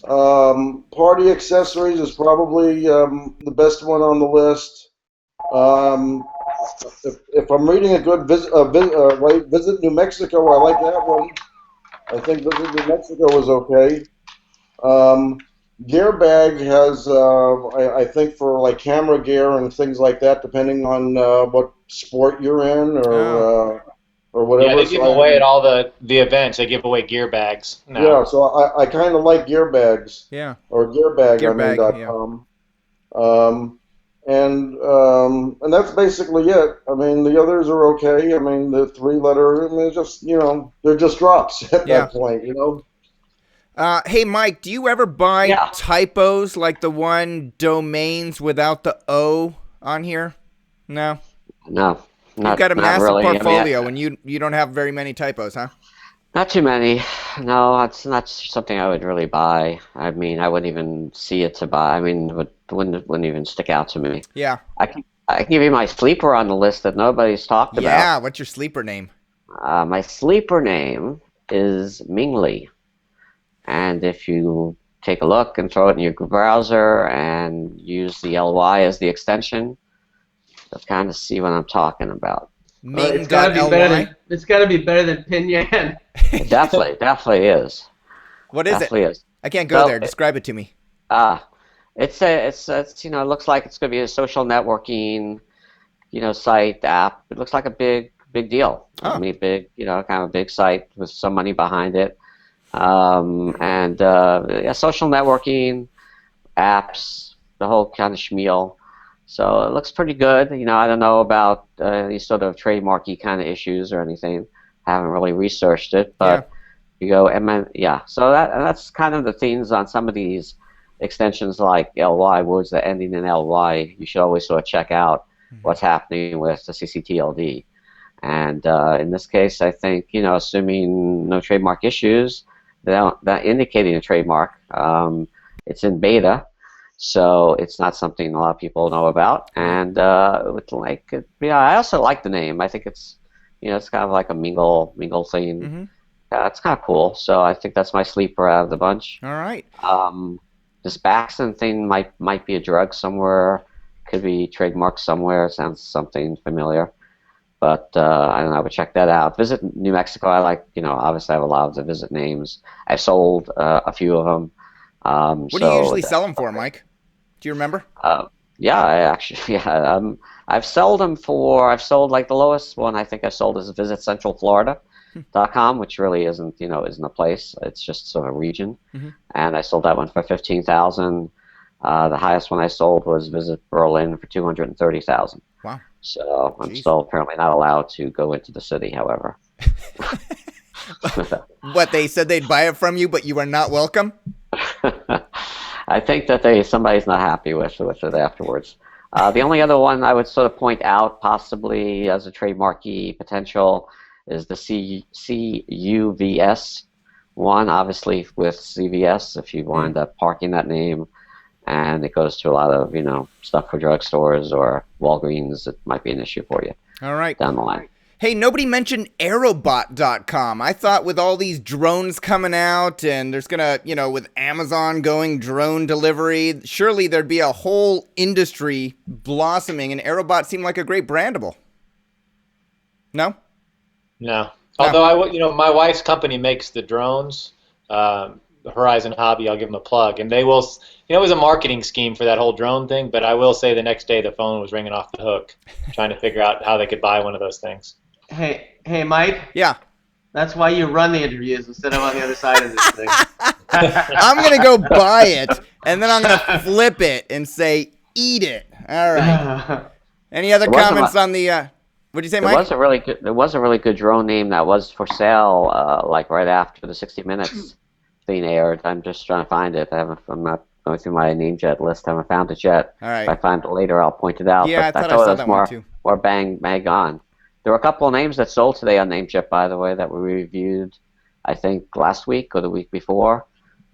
Party accessories is probably the best one on the list. If I'm reading a good Visit New Mexico, I like that one. I think Visit New Mexico is okay. Gear bag has, I think, for like camera gear and things like that, depending on what sport you're in or whatever. Yeah, they give away at all the events. They give away gear bags. No. Yeah, so I kind of like gear bags. Yeah. Or gearbag, .com. And that's basically it. I mean, the others are okay. I mean, the 3-letter, I mean, just, they're just drops at that point, Hey, Mike, do you ever buy typos like the one domains without the O on here? No? No. You've got a massive really. portfolio, and you don't have very many typos, huh? Not too many. No, it's not something I would really buy. I mean, I wouldn't even see it to buy. I mean, it wouldn't even stick out to me. Yeah. I can give you my sleeper on the list that nobody's talked about. Yeah, what's your sleeper name? My sleeper name is Mingli. And if you take a look and throw it in your browser and use the ly as the extension, you'll kind of see what I'm talking about. It's got to be better than Pinyin. It definitely is. What is definitely it? Is. I can't go there. Describe it to me. It's it looks like it's going to be a social networking, site app. It looks like a big deal. Oh. I mean, big, kind of a big site with some money behind it. Social networking, apps, the whole kind of schmeal. So it looks pretty good. I don't know about any sort of trademarky kind of issues or anything. Haven't really researched it, but you go, So that's kind of the things on some of these extensions like ly, words that ending in ly. You should always sort of check out what's happening with the ccTLD. And in this case, I think, assuming no trademark issues, that indicating a trademark, it's in beta, so it's not something a lot of people know about. And I also like the name. I think it's, it's kind of like a mingle thing. Mm-hmm. It's kind of cool. So I think that's my sleeper out of the bunch. All right. This Baxton thing might be a drug somewhere. Could be trademarked somewhere. Sounds something familiar. But I don't know. I would check that out. Visit New Mexico. I like, obviously I have a lot of the visit names. I've sold a few of them. What do you usually sell them for, Mike? Do you remember? I've sold them for. I've sold like the lowest one I think I sold is visitcentralflorida.com, which really isn't a place. It's just sort of a region. Mm-hmm. And I sold that one for $15,000. The highest one I sold was Visit Berlin for $230,000. Wow. So I'm still apparently not allowed to go into the city, however. What, they said they'd buy it from you, but you are not welcome? I think that somebody's not happy with it afterwards. The only other one I would sort of point out, possibly as a trademarky potential, is the CUVS one, obviously with CVS, if you wind up parking that name. And it goes to a lot of, stuff for drugstores or Walgreens. It might be an issue for you. All right. Down the line. Hey, nobody mentioned aerobot.com. I thought with all these drones coming out and there's going to, with Amazon going drone delivery, surely there'd be a whole industry blossoming, and aerobot seemed like a great brandable. No? No. Although, my wife's company makes the drones. Horizon Hobby, I'll give them a plug, and they will. It was a marketing scheme for that whole drone thing, but I will say the next day the phone was ringing off the hook, trying to figure out how they could buy one of those things. Hey, Mike. Yeah. That's why you run the interviews instead of on the other side of this thing. I'm gonna go buy it, and then I'm gonna flip it and say, "Eat it." All right. Any other comments on the? What'd you say, Mike? There was a really good drone name that was for sale, like right after the 60 Minutes thing aired. I'm just trying to find it. I'm not going through my namejet list. I haven't found it yet. All right. If I find it later, I'll point it out. Yeah, but I thought I saw that one too. More bang on. There were a couple of names that sold today on Namejet, by the way, that we reviewed, I think, last week or the week before,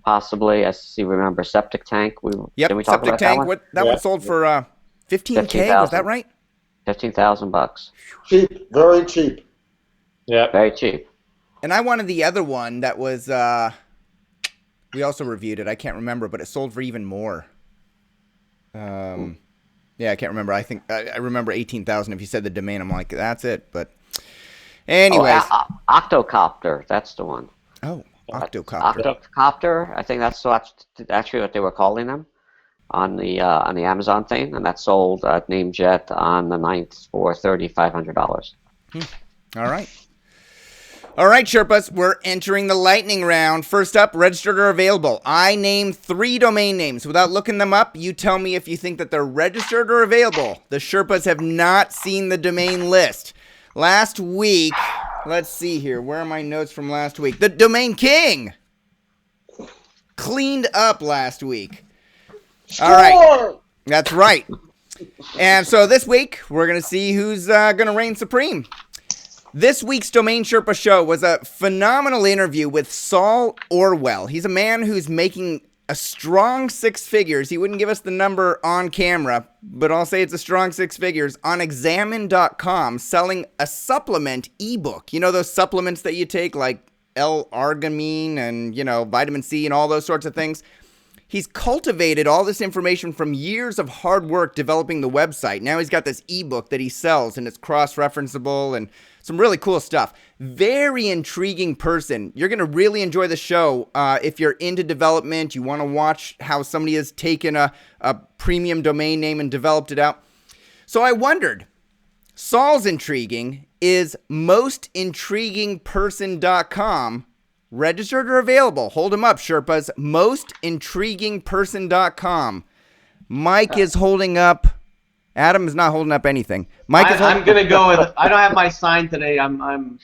possibly. Remember Septic Tank? Yep, did we talk Septic about Tank. That one? One sold for $15,000. Was that right? $15,000. Cheap, very cheap. Yeah, very cheap. And I wanted the other one that was. We also reviewed it. I can't remember, but it sold for even more. Yeah, I can't remember. I think I remember 18,000. If you said the domain, I'm like, that's it. But anyways, Octocopter. That's the one. Oh, Octocopter. Octocopter. I think that's actually what they were calling them on the Amazon thing, and that sold at Namejet on the 9th for $3,500. All right. All right, Sherpas, we're entering the lightning round. First up, registered or available. I name 3 domain names. Without looking them up, you tell me if you think that they're registered or available. The Sherpas have not seen the domain list. Last week, let's see here. Where are my notes from last week? The Domain King cleaned up last week. All right. That's right. And so this week, we're going to see who's going to reign supreme. This week's Domain Sherpa show was a phenomenal interview with Saul Orwell. He's a man who's making a strong 6 figures. He wouldn't give us the number on camera, but I'll say it's a strong 6 figures on examine.com selling a supplement ebook. You know those supplements that you take like L-arginine and, vitamin C and all those sorts of things? He's cultivated all this information from years of hard work developing the website. Now he's got this ebook that he sells, and it's cross-referenceable and some really cool stuff. Very intriguing person. You're going to really enjoy the show if you're into development. You want to watch how somebody has taken a premium domain name and developed it out. So I wondered, Saul's intriguing. Is mostintriguingperson.com registered or available? Hold him up, Sherpas. Mostintriguingperson.com. Mike is holding up. Adam is not holding up anything. Mike is holding. I'm gonna go with. I don't have my sign today. I'm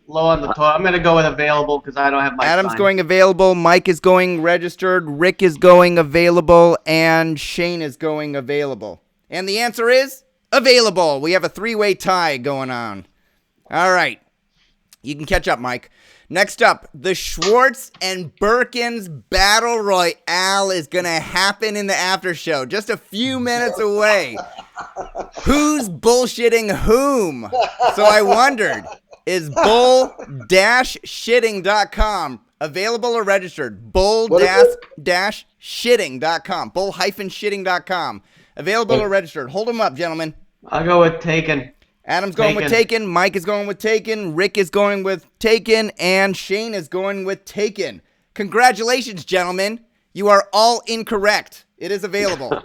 low on the total. I'm gonna go with available because I don't have my. Adam's sign. going available. Mike is going registered. Rick is going available, and Shane is going available. And the answer is available. We have a 3-way tie going on. All right, you can catch up, Mike. Next up, the Schwartz and Berkens Battle Royale is going to happen in the after show, just a few minutes away. Who's bullshitting whom? So I wondered, is bull-shitting.com available or registered? Bull-shitting.com. Bull-shitting.com. Available or registered? Hold them up, gentlemen. I'll go with Taken. Adam's going with Taken, Mike is going with Taken, Rick is going with Taken, and Shane is going with Taken. Congratulations, gentlemen. You are all incorrect. It is available.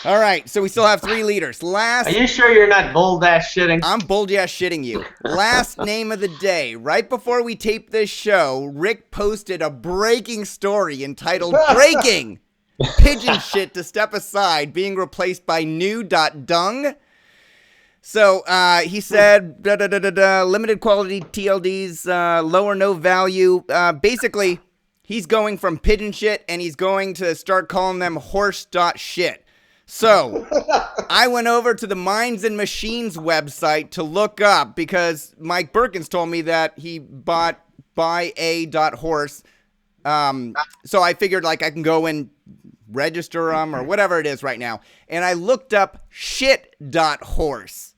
All right, so we still have 3 leaders. Are you sure you're not bull-shitting? I'm bull-shitting you. Last name of the day. Right before we taped this show, Rick posted a breaking story entitled Breaking Pigeon Shit to Step Aside, being replaced by new.dung. So he said, limited quality TLDs, low or no value. Basically, he's going from pigeon shit, and he's going to start calling them horse.shit. So I went over to the Minds and Machines website to look up, because Mike Berkens told me that he bought buya.horse. So I figured I can go and register them or whatever it is right now. And I looked up shit.horse.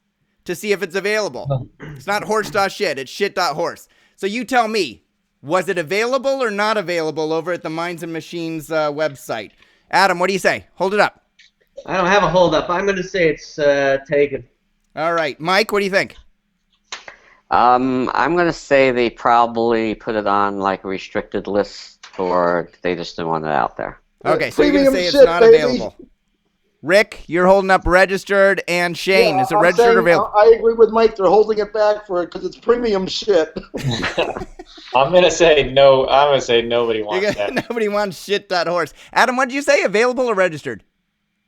To see if it's available. It's not horse.shit, it's shit.horse. So you tell me, was it available or not available over at the Minds and Machines website? Adam, what do you say? Hold it up. I don't have a hold up. I'm going to say it's Taken. All right. Mike, what do you think? I'm going to say they probably put it on a restricted list, or they just didn't want it out there. Okay, so you're going to say it's not available. Rick, you're holding up registered, and Shane, is it registered or available? I agree with Mike. They're holding it back for it because it's premium shit. I'm gonna say no. I'm gonna say nobody wants that. Nobody wants shit.horse. Adam, what did you say? Available or registered?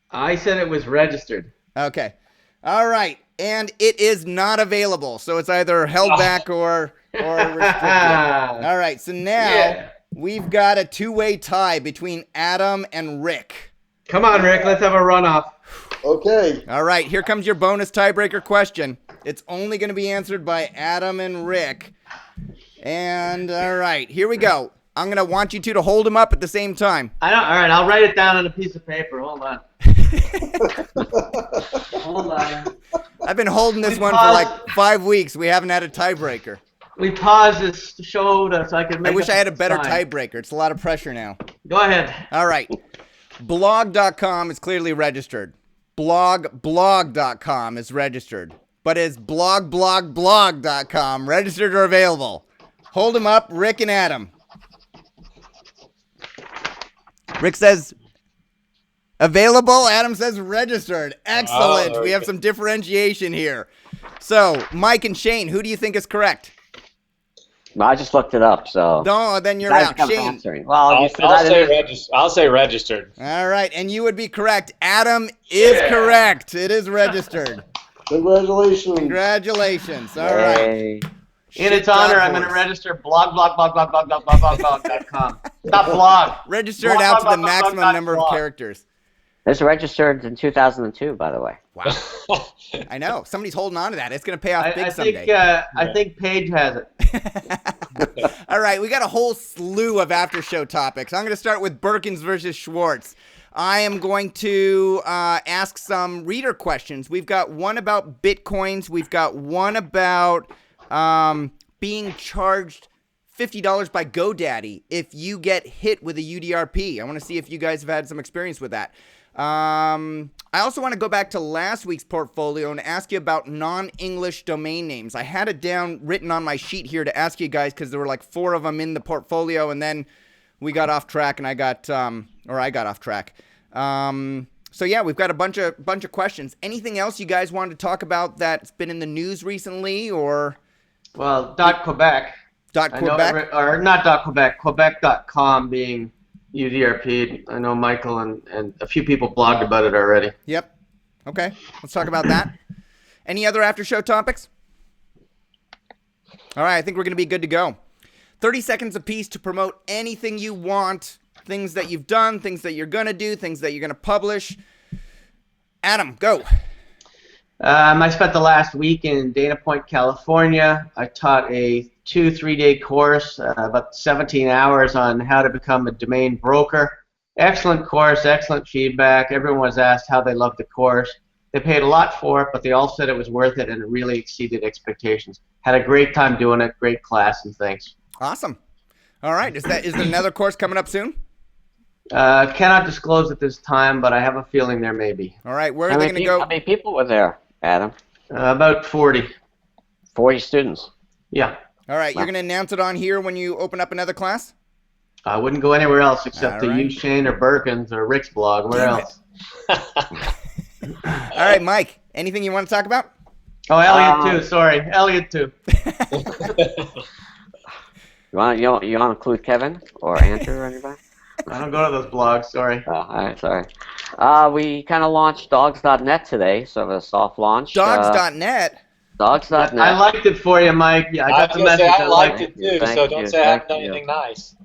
I said it was registered. Okay. All right. And it is not available, so it's either held back or restricted. All right. So now we've got a 2-way tie between Adam and Rick. Come on, Rick. Let's have a runoff. Okay. All right. Here comes your bonus tiebreaker question. It's only going to be answered by Adam and Rick. And all right. Here we go. I'm going to want you two to hold them up at the same time. All right. I'll write it down on a piece of paper. Hold on. Hold on. I've been holding this one for 5 weeks. We haven't had a tiebreaker. We paused this show so I could make I wish I had a better time. tiebreaker. It's a lot of pressure now. Go ahead. All right. Blog.com is clearly registered. Blog.com is registered. But is blog.com registered or available? Hold them up, Rick and Adam. Rick says available. Adam says registered. Excellent. We have some differentiation here. So, Mike and Shane, who do you think is correct? I just looked it up, so. No, then you're out. Shane. Answering. Well, I'll say registered. All right, and you would be correct. Adam is correct. It is registered. Congratulations. Congratulations. All right. In its honor, I'm going to register blog.com. Stop blog. Register it out to the maximum number of characters. This registered in 2002, by the way. Wow. I know. Somebody's holding on to that. It's going to pay off big someday. I think Paige has it. All right, we got a whole slew of after show topics. I'm going to start with Berkens versus Schwartz. I am going to ask some reader questions. We've got one about Bitcoins. We've got one about being charged $50 by GoDaddy if you get hit with a UDRP. I want to see if you guys have had some experience with that. I also want to go back to last week's portfolio and ask you about non-English domain names. I had it down written on my sheet here to ask you guys because there were like 4 of them in the portfolio, and then we got off track, and I got off track. So yeah, we've got a bunch of questions. Anything else you guys wanted to talk about that's been in the news recently, or? Well, .Quebec. .Quebec? Or not .Quebec, Quebec.com being UDRP. I know Michael and a few people blogged about it already. Yep. Okay, let's talk about that. Any other after show topics? All right, I think we're going to be good to go. 30 seconds apiece to promote anything you want, things that you've done, things that you're going to do, things that you're going to publish. Adam, go. I spent the last week in Dana Point, California. I taught a 2-3-day course, about 17 hours on how to become a domain broker. Excellent course, excellent feedback. Everyone was asked how they loved the course. They paid a lot for it, but they all said it was worth it and it really exceeded expectations. Had a great time doing it, great class, and thanks. Awesome. All right, is there another course coming up soon? Cannot disclose at this time, but I have a feeling there may be. All right, where are they going to go? How many people were there, Adam? About 40. 40 students. Yeah. All right, you're going to announce it on here when you open up another class? I wouldn't go anywhere else except All to you, Shane, or Berkens, or Rick's blog. Where else? All right, Mike, anything you want to talk about? Oh, Elliot too. Sorry, Elliot too. You want to include Kevin or Andrew or anybody? I don't go to those blogs. Sorry. Oh, all right, sorry. We kind of launched dogs.net today, sort of a soft launch. Dogs.net? Dogs.net. I liked it for you, Mike. Yeah, I got the message. I liked it too, Thank so you, don't say I haven't thank done you. anything nice.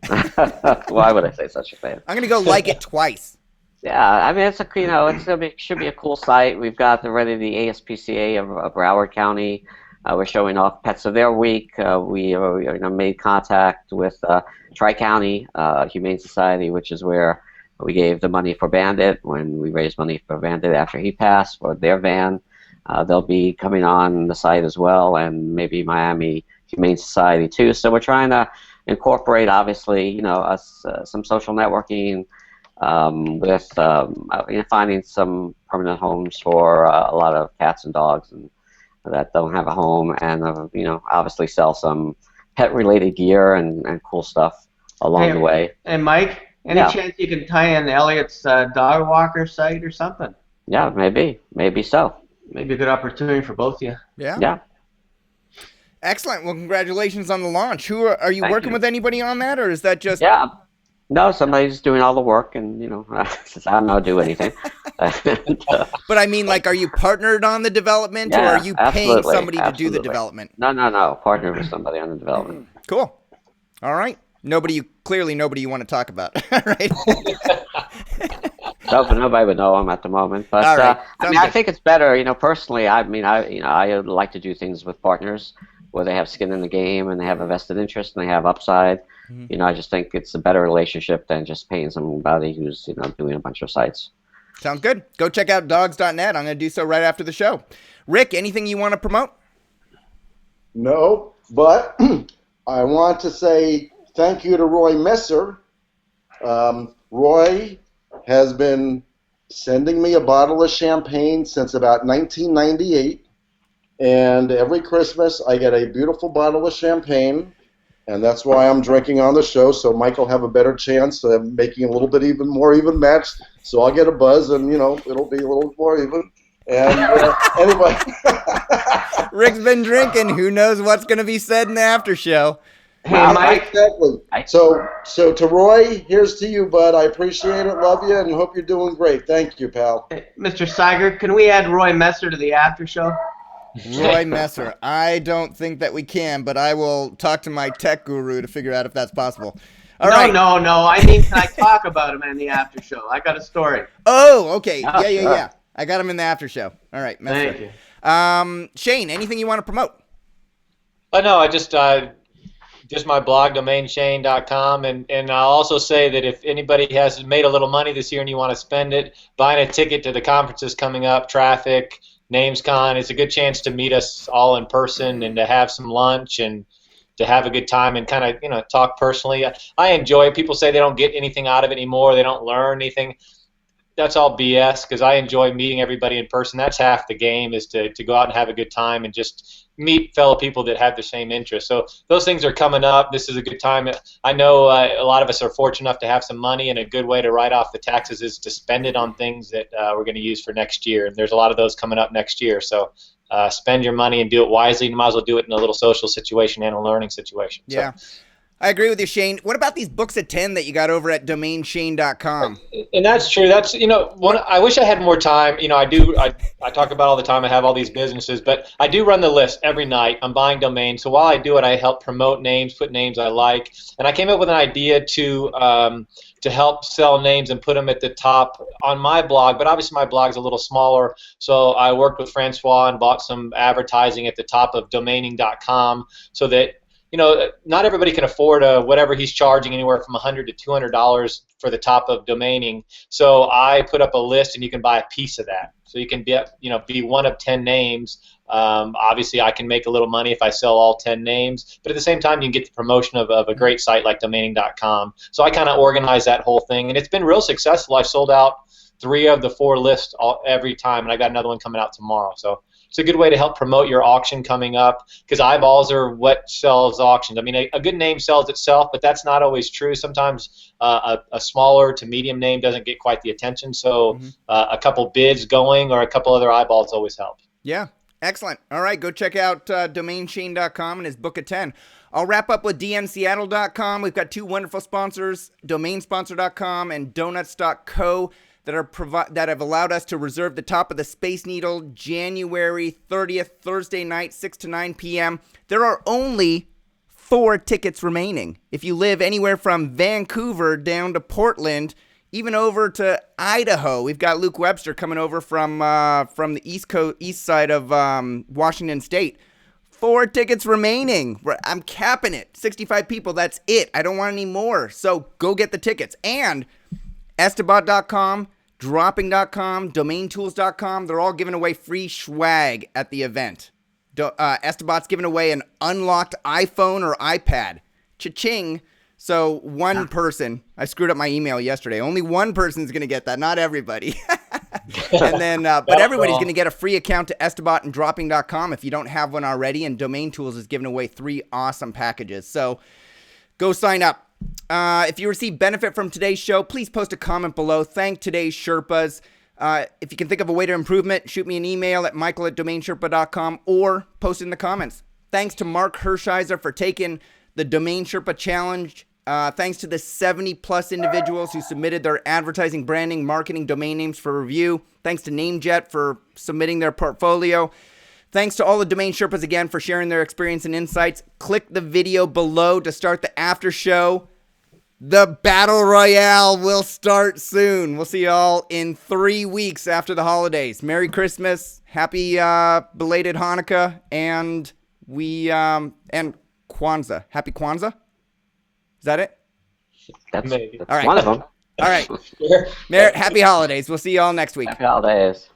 Why would I say such a thing? I'm going to go like it twice. Yeah, I mean, it should be a cool site. We've got already the ASPCA of Broward County. We're showing off Pets of their Week. We made contact with Tri-County Humane Society, which is where we gave the money for Bandit when we raised money for Bandit after he passed for their van. They'll be coming on the site as well, and maybe Miami Humane Society too. So we're trying to incorporate, obviously, us some social networking with finding some permanent homes for a lot of cats and dogs and that don't have a home, and obviously sell some pet-related gear and cool stuff along the way. And Mike, any chance you can tie in Elliot's dog walker site or something? Yeah, maybe so. Maybe a good opportunity for both of you. Yeah. Excellent. Well, congratulations on the launch. Are you Thank working you. with anybody on that, or is that just? Yeah. No, somebody's doing all the work, and I don't do anything. But I mean, like, are you partnered on the development, or are you paying somebody to do the development? No. Partnered with somebody on the development. Cool. All right. Nobody you want to talk about. All right. Nobody would know them at the moment. But all right. I think it's better. Personally, I like to do things with partners where they have skin in the game and they have a vested interest and they have upside. Mm-hmm. I just think it's a better relationship than just paying somebody who's doing a bunch of sites. Sounds good. Go check out dogs.net. I'm going to do so right after the show. Rick, anything you want to promote? No, but I want to say thank you to Roy Messer. Roy has been sending me a bottle of champagne since about 1998, and every Christmas I get a beautiful bottle of champagne, and that's why I'm drinking on the show, so Mike will have a better chance of making a little bit more even match, so I'll get a buzz, and it'll be a little more even. And anyway. Rick's been drinking. Who knows what's going to be said in the after show? Hey, Mike. Exactly. So to Roy, here's to you, bud. I appreciate it, love you, and hope you're doing great. Thank you, pal. Hey, Mr. Seiger, can we add Roy Messer to the after show? Roy Messer. I don't think that we can, but I will talk to my tech guru to figure out if that's possible. All right. No. I mean, can I talk about him in the after show? I got a story. Oh, okay. Yeah. I got him in the after show. All right, Thank you. Shane, anything you want to promote? No, I just my blog, DomainShane.com, and I'll also say that if anybody has made a little money this year and you want to spend it, buying a ticket to the conferences coming up, Traffic, NamesCon, it's a good chance to meet us all in person and to have some lunch and to have a good time and kind of talk personally. I enjoy it. People say they don't get anything out of it anymore. They don't learn anything. That's all BS because I enjoy meeting everybody in person. That's half the game, is to go out and have a good time and just meet fellow people that have the same interests. So those things are coming up. This is a good time. I know a lot of us are fortunate enough to have some money, and a good way to write off the taxes is to spend it on things that we're going to use for next year. And there's a lot of those coming up next year. So spend your money and do it wisely. You might as well do it in a little social situation and a learning situation. Yeah. So, I agree with you, Shane. What about these books at 10 that you got over at DomainShane.com? And that's true. That's I wish I had more time. I talk about all the time. I have all these businesses, but I do run the list every night. I'm buying domains, so while I do it, I help promote names, put names I like, and I came up with an idea to help sell names and put them at the top on my blog. But obviously, my blog's a little smaller, so I worked with Francois and bought some advertising at the top of domaining.com so that not everybody can afford whatever he's charging, anywhere from $100 to $200 for the top of domaining. So I put up a list, and you can buy a piece of that. So you can be one of 10 names. Obviously, I can make a little money if I sell all 10 names, but at the same time, you can get the promotion of a great site like domaining.com. So I kind of organize that whole thing, and it's been real successful. I've sold out 3 of the 4 lists every time, and I got another one coming out tomorrow. So it's a good way to help promote your auction coming up, because eyeballs are what sells auctions. I mean, a good name sells itself, but that's not always true. Sometimes a smaller to medium name doesn't get quite the attention, so a couple bids going or a couple other eyeballs always help. Yeah, excellent. All right, go check out DomainShane.com and his book at 10. I'll wrap up with DMSeattle.com. We've got 2 wonderful sponsors, DomainSponsor.com and Donuts.co. that have allowed us to reserve the top of the Space Needle January 30th, Thursday night, 6 to 9 p.m. There are only 4 tickets remaining. If you live anywhere from Vancouver down to Portland, even over to Idaho, we've got Luke Webster coming over from the east side of Washington State. 4 tickets remaining. I'm capping it. 65 people, that's it. I don't want any more. So go get the tickets. And Estabot.com, Dropping.com, DomainTools.com, they're all giving away free swag at the event. Estabot's giving away an unlocked iPhone or iPad. Cha-ching. So one person, I screwed up my email yesterday. Only one person's going to get that, not everybody. And then, but everybody's going to get a free account to Estabot and Dropping.com if you don't have one already. And Domain Tools is giving away 3 awesome packages. So go sign up. If you receive benefit from today's show, please post a comment below. Thank today's Sherpas. If you can think of a way to improvement, shoot me an email at michael@DomainSherpa.com or post in the comments. Thanks to Mark Hershiser for taking the Domain Sherpa Challenge. Thanks to the 70-plus individuals who submitted their advertising, branding, marketing, domain names for review. Thanks to NameJet for submitting their portfolio. Thanks to all the Domain Sherpas again for sharing their experience and insights. Click the video below to start the after show. The Battle Royale will start soon. We'll see y'all in 3 weeks after the holidays. Merry Christmas, happy belated Hanukkah, and and Kwanzaa. Happy Kwanzaa? Is that it? That's Maybe. all right. One of them. All right. Happy holidays. We'll see y'all next week. Happy holidays.